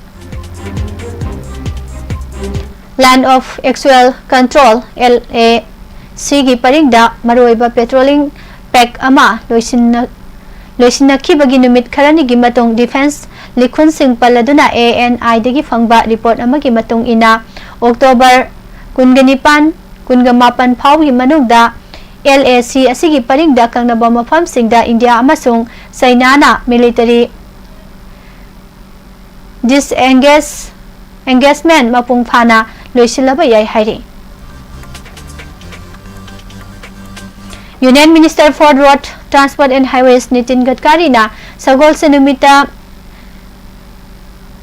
Land of Actual Control LAC gi paringda maroiba patrolling pack ama loisina khibagi numit kharani gi matong defense likhun sing paladuna ANI dagi phangba report ama gi matong ina October 19 kunga phau gi manungda LAC asigi paringda kangnaba mafam singda India amasung China na military engagement mapung phana loisilaba yai hairi Union Minister for Road Transport and Highways Nitin Gadkari na sagol senumita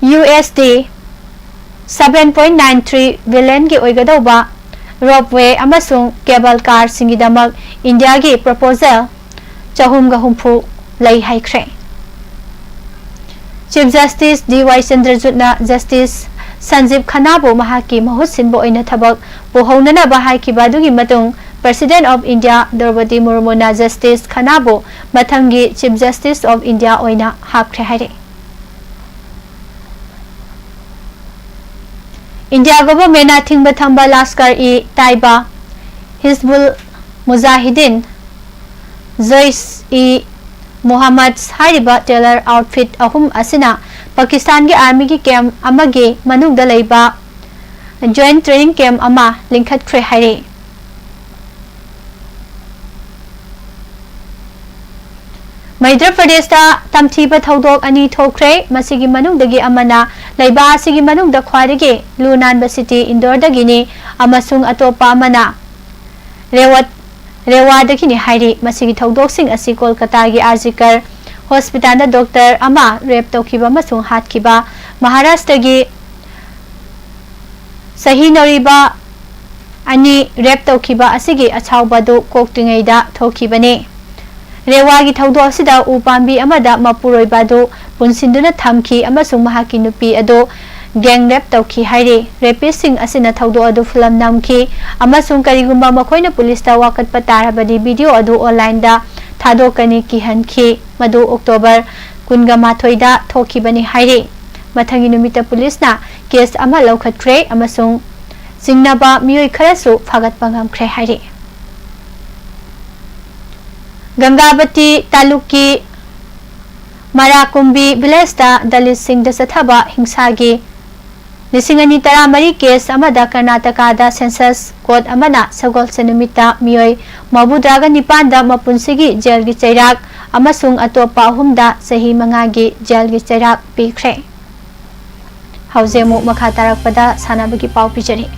USD 7.93 billion gi oigadawba Ropeway amasung cable car singidamak India gi proposal chahumga humpu lay haikre Chief Justice D.Y. Chandrachud na Justice Sanjeev Khanna bo mahaki mahut sinbo oina thabak puhonana bahai kibadugi matung President of India Draupadi Murmu na Justice Khanna bo mathangi Chief Justice of India oina hapkhre haire India government na thingba thamba Lashkar-e Taiba Hizbul Mujahideen Jaish-e Muhammad hariba tailor outfit ahum asina Pakistan gi army gi camp amagi manungda leiba joint training camp ama linkhat khre haire Madhya Pradesh da tamthiba thodok ani thokre masigi manungdagi amana leiba asigi manungda khwarige Lunanba city Indore dagini amasung atopa amana Rewa dagini hairi masigi thodok sing asi Kolkata gi Arjikar hospital da doctor ama rape tokhiba masung hatkiba Maharashtra gi Sahinoriba ani rape tokhiba asigi achawbadu koktingai da thokibane Rewa gi thaudo asida upambi amada mapuroi badu punsinduna thamki amasung mahaki nupi ado gang rape tauki haire rapist sing asina thaudo adu film namki amasung karigumba makhoina police ta wakat patarabadi video adu online da थादोकनी किहनखी मदु October 28 थोखिबनी हाइरे मथंगी नुमिता पुलिसना case अमा लौखत्रे अमसुंग सिंगनाबा मियोय खरसु फागतपा ngamkhre हाइरे गंगावती तालुकी मराकुंबी विलेज दलित सिंह चथबा हिंसागी 2013 केस अमदा कर्नाटका सेंसस कोड अमना सगोल सेनुमिता मियोय मबुद्रागा निपान मपुनसिगी जेल की चैराक अमसुंग अतोपा अहुमदा सही मंगागी जेल की चैराक पीख्रे हौजेमु मखा तारकपदा सानाबगी पाउ पिजरी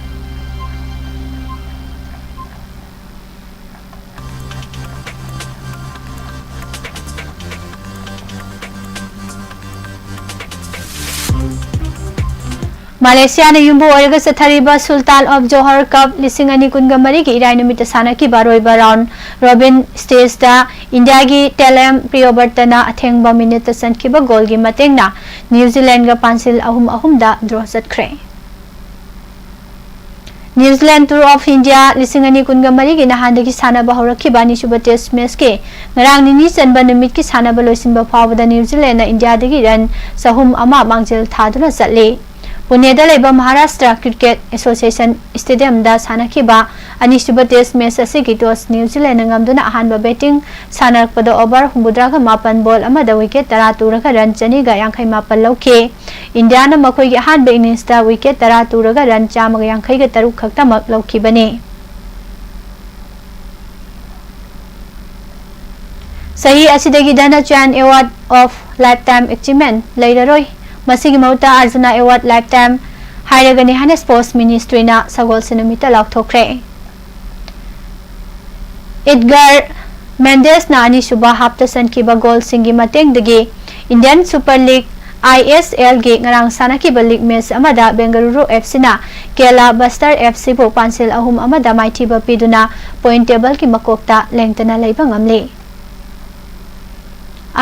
Malaysia ne yumbu oiga sathariba Sultan of Johor Cup 2023 ki irai numita sanaki baroiba round robin stage da India gi Telem Priyobartana athengba minute sankiba goal gi matengna New Zealand ga pansil ahum da draw satkre New Zealand Tour of India 2023 gi nahandagi sanaba horakhiba ni suba test match ke ngarang nini chanba numit ki sanaba loisinba phawda New Zealand na India dagi run sahum ama mangjil thaduna chatle पुनेदा लेबा Maharashtra cricket association stadium दा सानखिबा अनिसुबा test match असिगी toss New Zealand ngamduna ahanba batting सानरकपदा over 74 ball अमदा wicket 10 तुरगा run चनीगा 58 लौखे इंडिया ना मखोइगी अहानबा इनिंग्स दा विकेट 10 तुरगा रन 153 खक्तमक लौखिबने सही असिदगी Dhyanchand award of life time achievement लेररोय मसीगी मौता अर्जुना अवार्ड लाइफ टाइम हाइरगनी हाने स्पोर्ट्स मिनिस्ट्री ना सगोल सिनेमिता लाउथोख्रे एडगर मेंडेस ना अनिसुबा हाप्ता सनकिबा goal सिंगी mateंगदगी Indian super league ISL गे ngarang sanaki लीग मैच अमदा बेंगलुरु FC ना केला बस्टर FC बो पांसिल अहुम अमदा माइथिबा पिदुना पॉइंट टेबल की मकोकता लेंगतना लेबा ngamle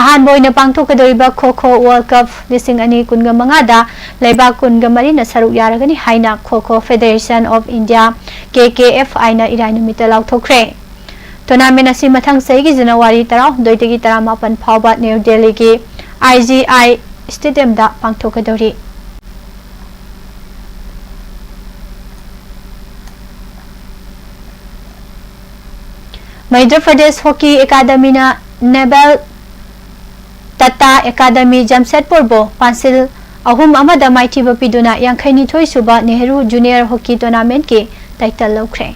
अहान बोइना पांगथोकदोरिबा खो-खो वर्ल्ड कप 2025 दा लेबा 23 ना सरुक यारगनी हाइना kho-kho federation of India KKFI ना इराय नुमिता लाउथोख्रे टूर्नामेंट असि मथंग सही जनवरी 12 तगी 18 फावबा न्यू दिल्ली की IGI स्टेडियम दा पांगथोकदोरी मध्य प्रदेश हॉकी अकादमी ना नेबल Tata Academy Jamshedpur bo pansil ahum amada maithiba piduna 52 suba Nehru Junior Hockey Tournament ke title lawkhre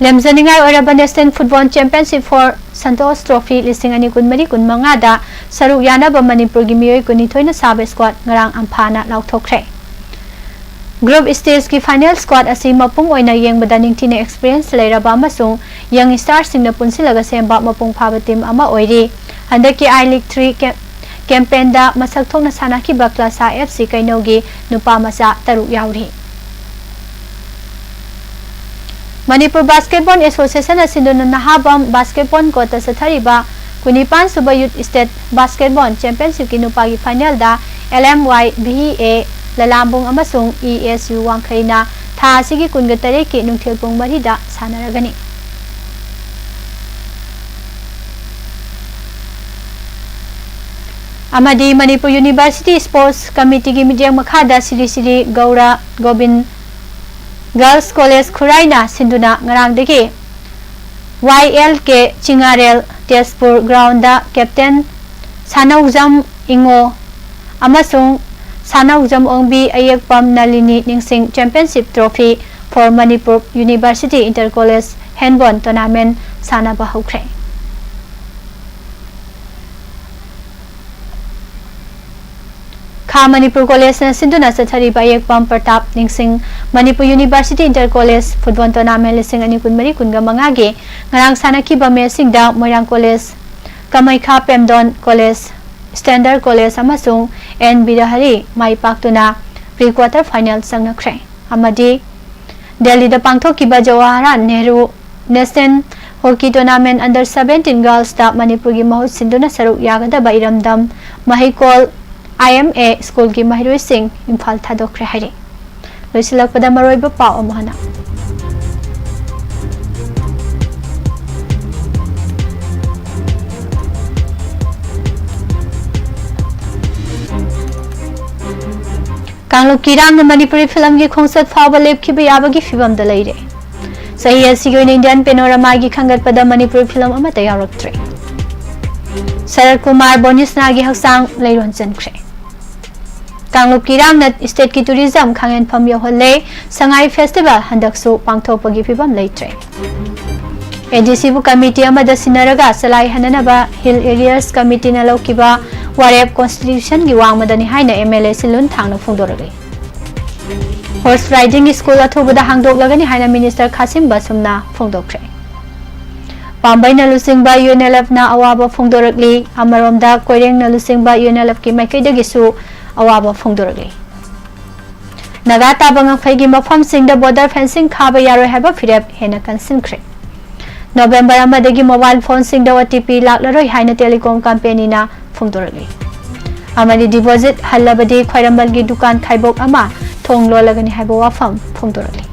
Lemzaningai oraba National Football Championship for Santos Trophy 2023 da saruk yanaba Manipur gi miyoi kunithoi na sabe squad ngarang amphana lauthokre Group stage की final squad असी मपुंग ओइना येंगबदा निंगथिने experience लेरबा अमसुंग young star सिंगना पुनसिलगा सेंबा मपुंग फाबा team अमा ओइरी हंदकी आई league 3 campaign दा मसक थोंगना सानाकी बक्लासा FC कैनोगी नुपा मसा तरु यावरी Manipur basketball association असिंदुना नहाबम बास्केटबॉल कोटा सथरिबा 25 सुबा यूथ स्टेट बास्केटबॉल चैंपियनशिप की नुपा की फाइनल दा LMY BA Lalambung amasung ESU wangkhaina tha asigi 23 ki nungthil pung 3 da sanaragani amadi Manipur University Sports Committee gi mijeng makhada Siri Gaura Gobind Girls College Khuraina sinduna ngarang degi YL ke Chingarel Tespur ground da captain Sanaujam Ingo amasung Sanaujam Ongbi Ayekpam Nalini Ningsing Championship Trophy for Manipur University Inter-College Handball Tournament Sanaba Hokre. Kha Manipur College na Sinduna Sathariba Ayekpam Pratap Ningsing Manipur University Inter-College Football Tournament 2023 ge ngarang sanakiba mesing da Moirang College Kamaikha Pemdon College Standard College amasung NB Dahari mai paktuna pre-quarter final sangnakre amadi Delhi da pangthokiba Jawaharlal Nehru National Hockey Tournament under 17 girls da Manipur gi mahut sinduna saruk yagadaba iramdam mahikol IMA school gi mahirui sing imphal thadokre hari लोइसिलकपदा मरोइबा पाउ अमहना कांगलुप किरांग Manipuri film की खोंसत फाव लेपखिबा याबगी फिबम the लेरे सही असिगो Indian panorama की खंगतपदा Manipuri film अमता यारक्त्रे Sharad Kumar बोनिसना की हक्सांग लेरोन चनख्रे कांगलुप किरांग state की tourism खांगेन फम यहले Sangai festival हंदकसु पांगथोकपगी फिबम लेत्रे ADC बु कमिटी अमदा सिनरगा सलाई हननबा हिल एरियास कमिटी न लौकिबा वारेप कॉन्स्टिट्यूशन की वांगमदनी हाइना एमएलए सिलुन थांगना फोंदोरगे हॉर्स राइडिंग स्कूल अथुबदा हांगदोकलगनी हाइना मिनिस्टर खासिम बसुमना फोंदोक्रे पांबैना लुसिंगबा यूएनएलएफ ना अवाबा फोंदोरगली अमरोमदा कोइरेंग ना लुसिंगबा यूएनएलएफ की मैकेदगिसु अवाबा फोंदोरगली नगा ताबंग फैगी मफम सिंह द बॉर्डर फेंसिंग खाबा यारोय हाबा फिरेप हेना कंसिनख्रे नवंबर अमदगी मोबाइल फोन सिंह द ओटीपी लाक्लरोय हाइना टेलीकॉम कंपनी ना फोंदोरगली अमनि डिपॉजिट हल्लबदी खैरमल की दुकान खाइबोक अमा थोंग लोलगनी हाइबो वाफम फोंदोरगली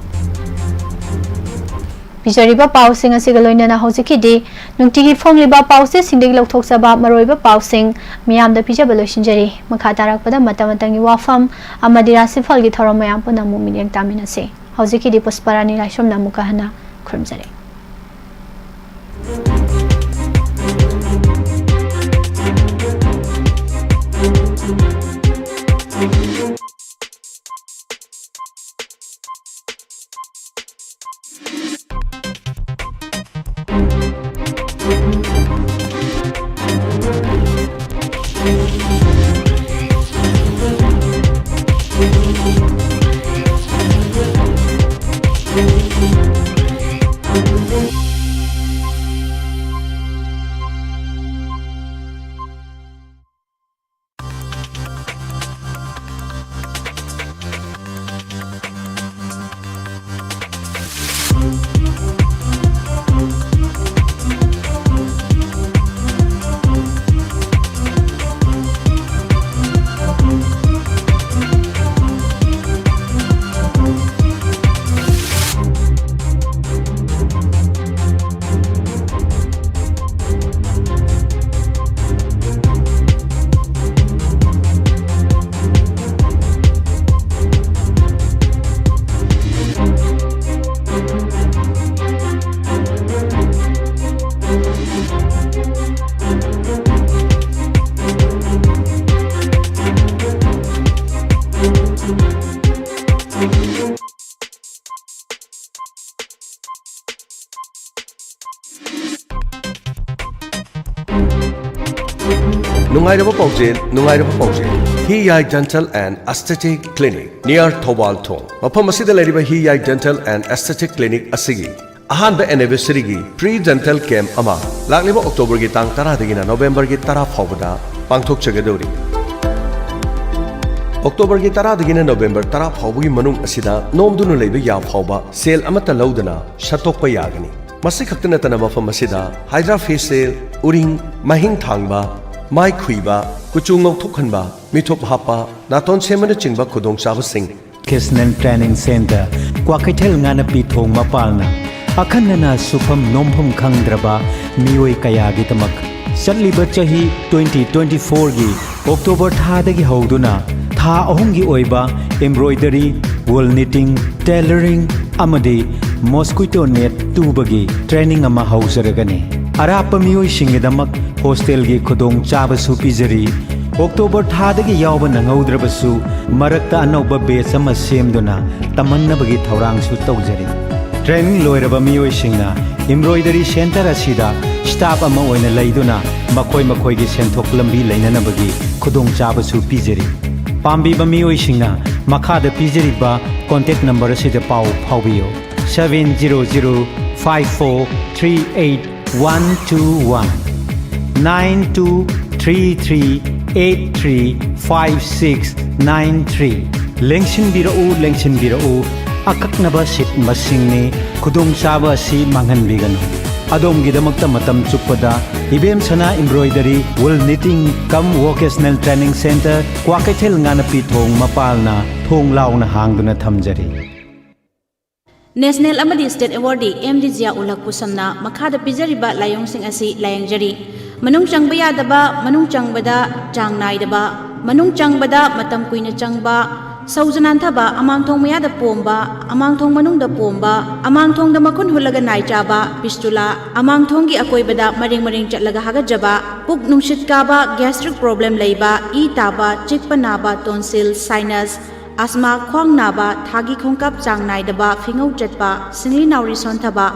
बिजरिबा पाउसिंग असिग लोइनना हौजिकिदि नुंतिगी फोंगलिबा पाउसे सिंगदगी लौथोकसबा मरोइबा पाउसिंग मियामदा पिजबा लोइसिनजरी मखा तारकपदा मतमतंगी वाफम अमदि राशिफल की थौरम मयाम पुनमु मिनियंग तामिनसे हौजिकिदि Pushparani राइसोमना मुकाहना खुरमजरे Nungairaba Paujel, He Yai Dental and Aesthetic Clinic near Thobal Thong. Mafam asida leriba He Yai Dental and Aesthetic Clinic asigi. Ahanba anniversary gi pre-dental camp ama lakliba October gi tang 10 dagina November gi 10 phawda pangthok chagadori. October gi 10 dagina November 10 phawgi manung asida nomdunu leiba ya phawba sale amata laudana shatokpa yagani. Masi khaktana tana mafam asida Hydra facial, uring, mahing thangba, mai khuiba, kuchu ngauthokhanba, mithop hapa, naton semana chingba khudong chaba sing. Vocational Training Center, Kwakaithel ngana pithong mapalna, akhanna sufam nomphom khangdraba, mioi kayagi tamak. Chatliba chahi 2024 gi October thadagi hauduna, tha ahumgi oiba embroidery, wool knitting, tailoring, amadi mosquito net tubagi training ama hausaragani. Arapa mioi singidamak hostel gi khudong chaba su pizari. October thadagi yawba nangaudrabasu marakta anauba batch ama semduna tamannabagi thaurang su tawjari. Training loiraba mioi singna embroidery center asida staff ama oina leiduna makoi gi senthok lambi leinanabagi khudong chaba su pizari. Pambi ba mioi singna makhada pizari ba contact number asida pau phawbiyo 700543821 9233835693 Lengshin birau akaknaba sit masingni khudong chaba si manghan bigano ꯑꯗꯣꯝꯒꯤꯗꯃꯛꯇ ꯃꯇꯝ ꯆꯨꯞꯄꯗ ꯏꯕꯦꯝ ꯁꯅꯥ embroidery wool knitting ꯀꯝ ꯋꯣꯀꯦꯁꯅꯦꯜ training centre Kwakeithel ꯉꯥꯅꯄꯤ ꯊꯣꯡ ꯃꯄꯥꯜꯅ ꯊꯣꯡ ꯂꯥꯎꯅ ꯍꯥꯡꯗꯨꯅ ꯊꯝꯖꯔꯤ National amadi state awardee MD Jia Ulak Pusamna makhada pijariba layong sing asi layangjari manung changbaya yadaba manung changbada chang naidaba manung changbada matam kuina changba saujanan thaba amangthong mayada pomba amangthong manungda pomba amangthong da makun hulaga nai chaba pistula amangthong gi akoibada maring chatlaga hagajaba puk nungshit kaba gastric problem leiba e taba chikpa naba tonsil sinus asma khwang naba thagi khongkap chang naidaba fingau chatpa singli nauri sonthaba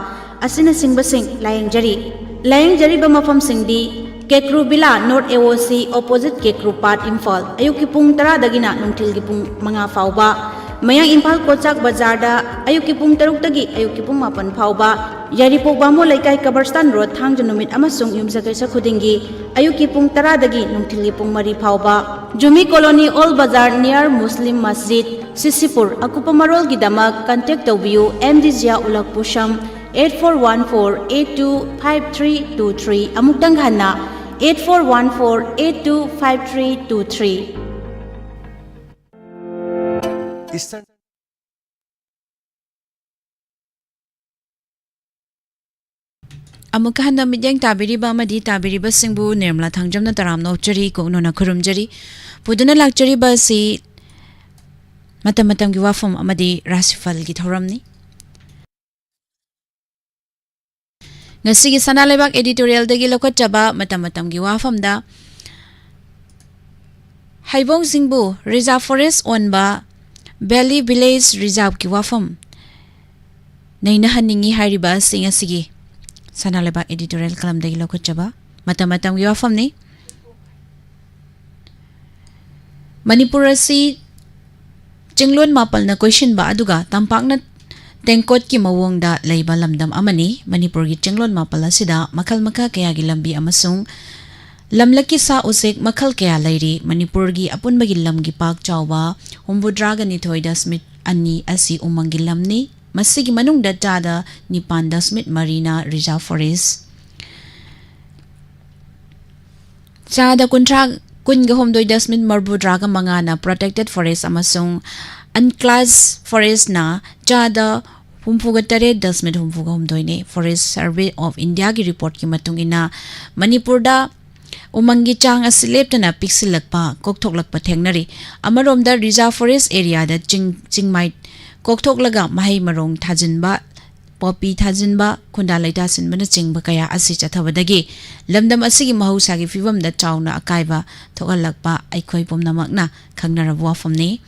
asina singbasing layangjari ba mafam singdi Kekru Bila North AOC opposite Kekru Part Imphal ayuki pung 10 dagina nungthil gi pung manga fauba mayang Imphal Kochak Bazar da ayuki pung 6 dagi ayuki pung 9 fauba Yaripok Bamo Laikai Kabarstan Road Thangja numit amasung yumsakai sa khudingi ayuki pung 10 dagi nungthil gi pung 3 fauba Jumi Colony Old Bazar near Muslim Masjid Sisipur akupa marol gi damak contact tawbiu MD Jia Ulak Pusham 8414825323 amukdang hanna 8414825323 Eastern Amuka handa midyang tabiriba amadi tabiriba singbu Nirmala Thangjamna taramna uchari kungno kurumjari puduna lakjariba si matam gi wafam amadi RASHI gi thoramni Ngasigi sanalebak editorial dagi lokachaba matam gi wafam da Haibong singbu Reserve Forest onba Valley Village Reserve gi wafam Naina haningi hariba singasigi Sanalebak editorial kalam dagi lokachaba matam gi wafam ni Manipur asi Jinglon mapal na question ba aduga tampak na tengkot ki mawong da layba lamdam amani Manipur gi Jinglon mapal asida makal kaya gi lambi amasung lamlaki sa usik makal kaya layri Manipur gi apun bagi lam gi pak chawba humbudraga ni thoida smith ani asi umang gi lamni masigi manung da tada ni panda smith marina reserve forest chada kuntrag Kunga homdoi dasmin marbu draga mangana protected forest amasung unclassed forest na jada humpuga tare dasmin humpuga homdoi ne Forest Survey of India gi report ki matung ina Manipur da umangi chang asilep na pixilakpa kokthoklakpa thengnari amarom da reserve forest area da chingmai kokthoklaga mahai marong thajinba Poppy Thajinba Kundalai Dasinbana Chingba Kaya Asi Chathabadagi Lamdam Asigi Mahusagi Fivum da Chawna Akaiba Thogalakpa Aikoi Pomnamakna Khangnarab Wafamni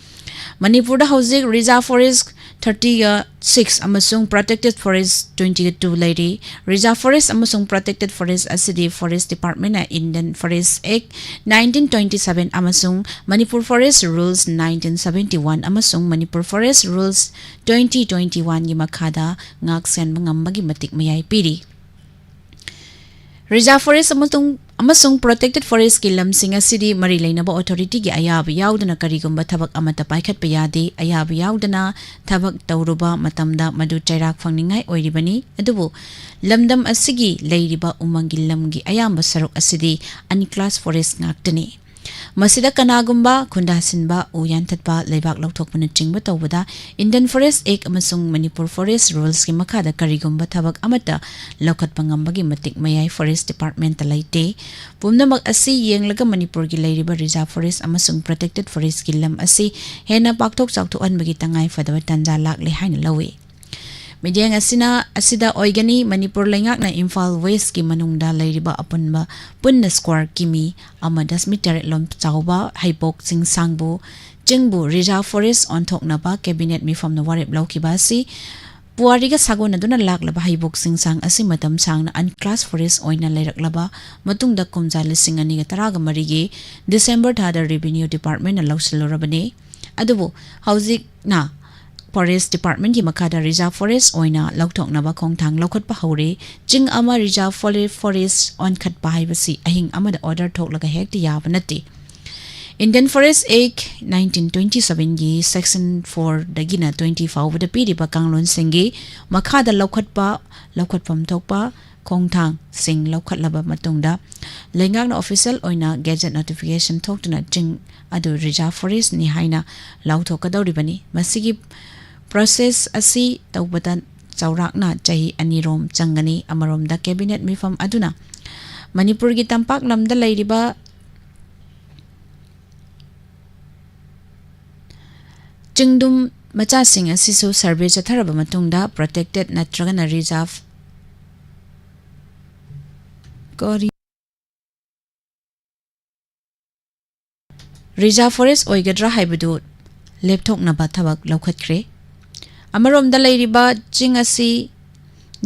Manipur da Housing Reserve Forest 36 amasung Protected Forest 22 lady Reserve Forest amasung Protected Forest Asidi Forest Department na Indian Forest Act 1927 amasung Manipur Forest Rules 1971 amasung Manipur Forest Rules 2021 gi makhada ngaksen mangambagi matik mayai piri Reserve Forest amasung Protected Forest ki lamsing asidi mari lainaba authority gi ayaba yaudana karigumba thabak amata paikhat payade ayaba yaudana thabak tawruba matamda madu chairak phangningai oiribani adubu lamdam asigi leiriba umangi lamgi ayamba saruk asidi unclassed forest ngaktani Masida kanagumba kundasinba uyantatpa leibak lauthokpana chingba tawbada Indian Forest Act amasung Manipur Forest Rules ki makhada karigumba thabak amata lokhatpa ngambagi matik mayai Forest Department talaite pumnamak asi yenglaga Manipur gi leiriba Reserve Forest amasung Protected Forest ki lam asi hena pakthok chawthoan bagi tangai fadaba tanja lakle haina lawi Medyang asida oigani Manipur lengak na Imphal West ki manungda leiriba apunba punna square kimi amadas meter lom chawba haipok singbu jingbu Reserve Forest on thokna ba cabinet mi from na warep laukiba si puariga sagona duna laklaba haipok singsang asi matam sang na unclassed forest oina leiraklaba matungda kumja lising ani ga taraga marigi December thada Revenue Department na lausilorabane adubu housing na Forest Department ki makhada Reserve Forest oina lauthoknaba khongthang laukhatpa hore jing ama Reserve Forest on khatpa haibasi ahing amada order thoklaga hekti yabanati Indian Forest Act 1927 gi section 4 dagina 20 fawbada piriba kanglon singi makhada laukhatpam thokpa khongthang sing lokhatlaba matungda lengakna official oina gadget notification thokna jing adu reserve forest ni haina lauthokadoribani masigi process asi tawbatan chawrakna chahi anirom changani amaromda cabinet mifam aduna manipur gi tampak lamda leiriba chingdum macha sing asisu survey chatharaba matungda protected natragana reserve reserve forest oigadra haibadu lepthoknaba thabak lokhatkre amaromda leiriba ching asi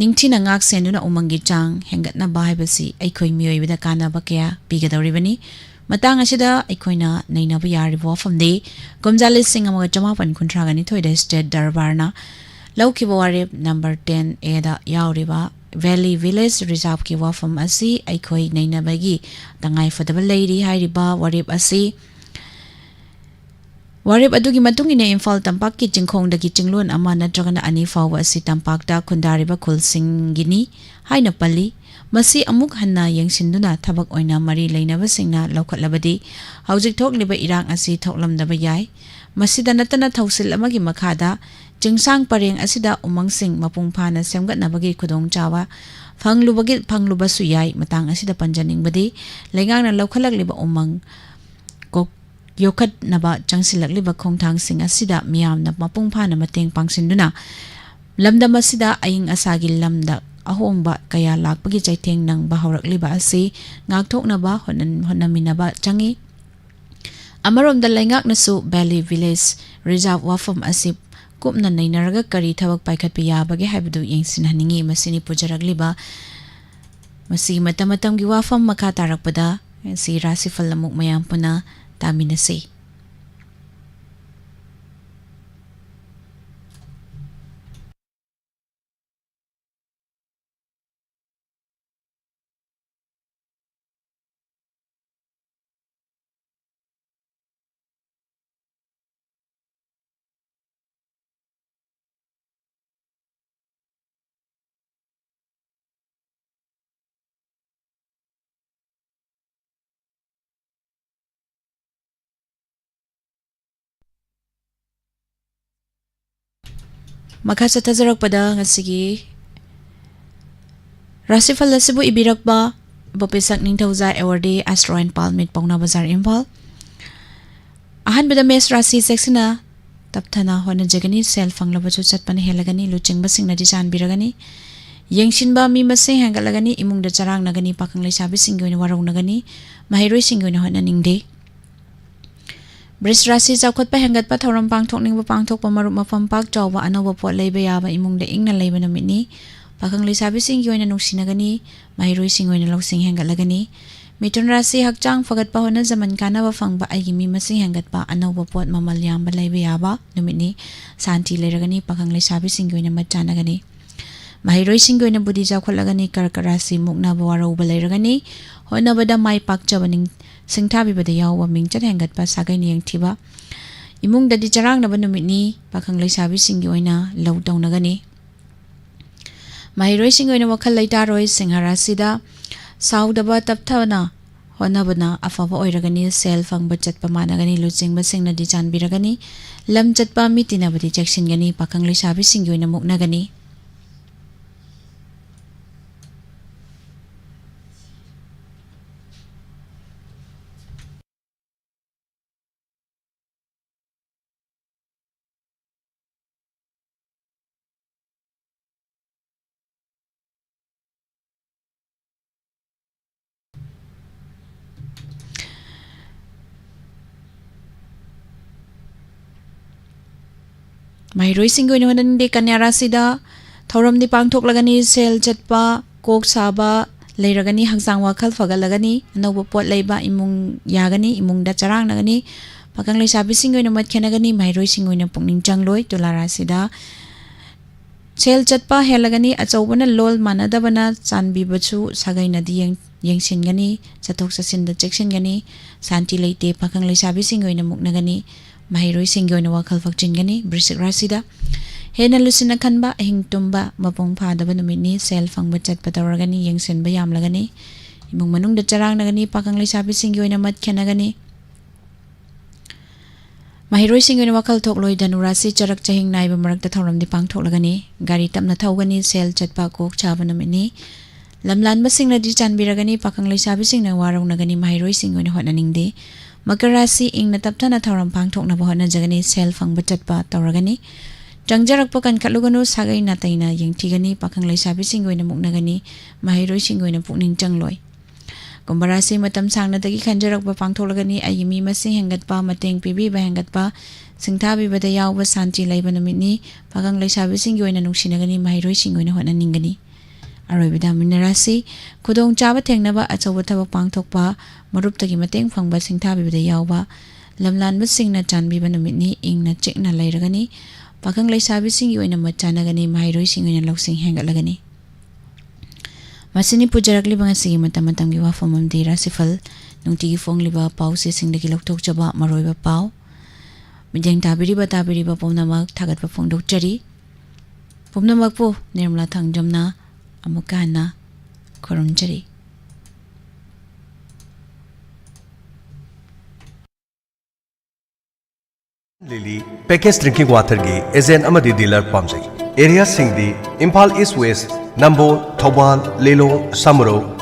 ningthina ngak senduna umangi chang hengatna baibasi aikhoi miyoibada kanaba kya pigadoribani matang asida aikoina nainabu yaribo famde gomjali sing amaga jamapan kuntragani thoida state darbarna laukibo warib number 10 eda yauriba Valley Village Reserve ki wafam asi aikhoi nainabagi tangai fadaba leiri hairiba warib asi warib adugi matungina Imphal tampak ki jingkhong dagi jinglon ama natragana ani fawa asi tampakta khundariba khulsingini haina pali masi amuk hanna yengsinduna thabak oina mari leinaba singna lokhatlabadi haujik thokliba irang asi thoklamdaba yai masida natana thausil amagi makhada jingsang pareng asida umang sing mapung phana semgatnabagi khudong chawa phangluba suyai matang asida panjaning badi lengangna lokhalakliba umang kok yokhat naba changsilakliba khongthang sing asida miyamna mapung phana mateng pangsinduna lamda masida aing asagi lamda ahongba kaya lakpagi chaitheng nang bahaurakliba asi ngakthoknaba honaminaba changi amaromda lengak nasu Valley Village Reserve wafam asip kupna nainaraga kari thabak paikhatpi yabage haibadu yengsinhaningi masini pujaragliba masi matamatamgi wafam makha tarakpada si rasifal lamuk mayam puna taminase makasa tazarakpada ngasigi rasifal asibu ibirakba bopesak ningthauza award Astro and Palmit Pauna Bazar Imphal ahan beda mes rasi seksina tapthana hona jagani sel fanglaba chu chatpan helagani luchingba singna di chan biragani yengshinba mi mase hangalagani imungda charang nagani pakang leisabi singgoina warau nagani mahiroi singgoina hona ningde Bris Rasi Chawkhatpa hengatpa thoram pangthokningba pangthokpa marup mafam pak chawba anoba pot leiba yaba imungda ingna leiba namitni pakang leisabi singgi oina nungsinagani mahiroi singoina loksing hengatlagani mitun rasi hakchang fagatpa hona zaman kanaba fangba aigi mi masing hengatpa anoba pot mamal yamba leiba yaba namitni santi leiragani pakang leisabi singgi oina machanagani mahiroi singgi oina budi chawkhatlagani karkarasi muknaba warauba leiragani honabada mai pakchabaning singthabi bada yawa mingchat hengatpa sagai niyang thiba imung dadi charang na banumit ni pakang leisabi singgi oina lawdaw nagani mahiroi singgi oina wakhal leitaroi singharasida saudaba tapthana honabana afaba oiragani sel fangba chatpa managani luchingba singna di chanbiragani lam chatpa mitina badi cheksingani pakang leisabi singgi oina muknagani mahiroi singgoin honan de kanyarasida thoram ni pangthoklagani sel chatpa kok saba leiragani hangsang wakhal fagalagani anoba pot leiba imung yagani imungda charang nagani pakang leisabi singgoin mat khenagani mahiroi singgoin pungning changloi tularasida sel chatpa helagani achobana lol manadabana chanbi bachu sagai nadi yengsingani chathok sasinda cheksingani santi leite pakang leisabi singgoin muknagani mahiroi singgoin wakhal fakchingani brisik rasida Hena lusina kanba ahing tumba mapong phadaba numitni sel fangba chatpa tawragani yengsenba yamlagani imung manungda charang nagani pakang leisabi singgi oina mat khenagani Mahiroi singoi wakal thokloi danurasi charak chahing naiba marakta thoramdi pangthoklagani gari tapna thawgani sel chatpa kok chaba numitni lamlanba singnadi chanbiragani pakang leisabi singna warawnagani mahiroi singoi hotnaningde makarasi ingna tapthana thoram pangthoknaba hotnajagani sel fangba chatpa tawragani Jangjarakpa kan katluganu sagai nataina yengthigani pakang leisabi singoi muknagani mahiroi singoi pukning changloi Kumbarasi matam sangna dagi khanjarakpa pangtholagani ayimi masing hengatpa mateng pibi ba hengatpa singthabi bada yawba santi laiba numitni pakang leisabi singoi nungsinagani mahiroi singoi hotnaningani Arobida minarasi kudong chaba thengnaba achawa thabak pangthokpa maruptagi mateng phangba singthabi bada yawba lamlanba singna chanbiba numitni ingna chikna lairagani pakang leisabi singi oina machanagani mahiroi singi oina loksing hengatlagani Masini pujarakli banga sigi matam gi wafam amdi rasifal nungtigi fongliba pause singdagi lokthokjaba maroiba pau Mijeng tabiriba pomnamak thagatpa phongdokjari pomnamakpu nirmala thangjamna amukana khorumjari Lily packaged drinking water gi agent amadi dealer pamjai area singdi Imphal East West Nambo Thobal Lelo Samro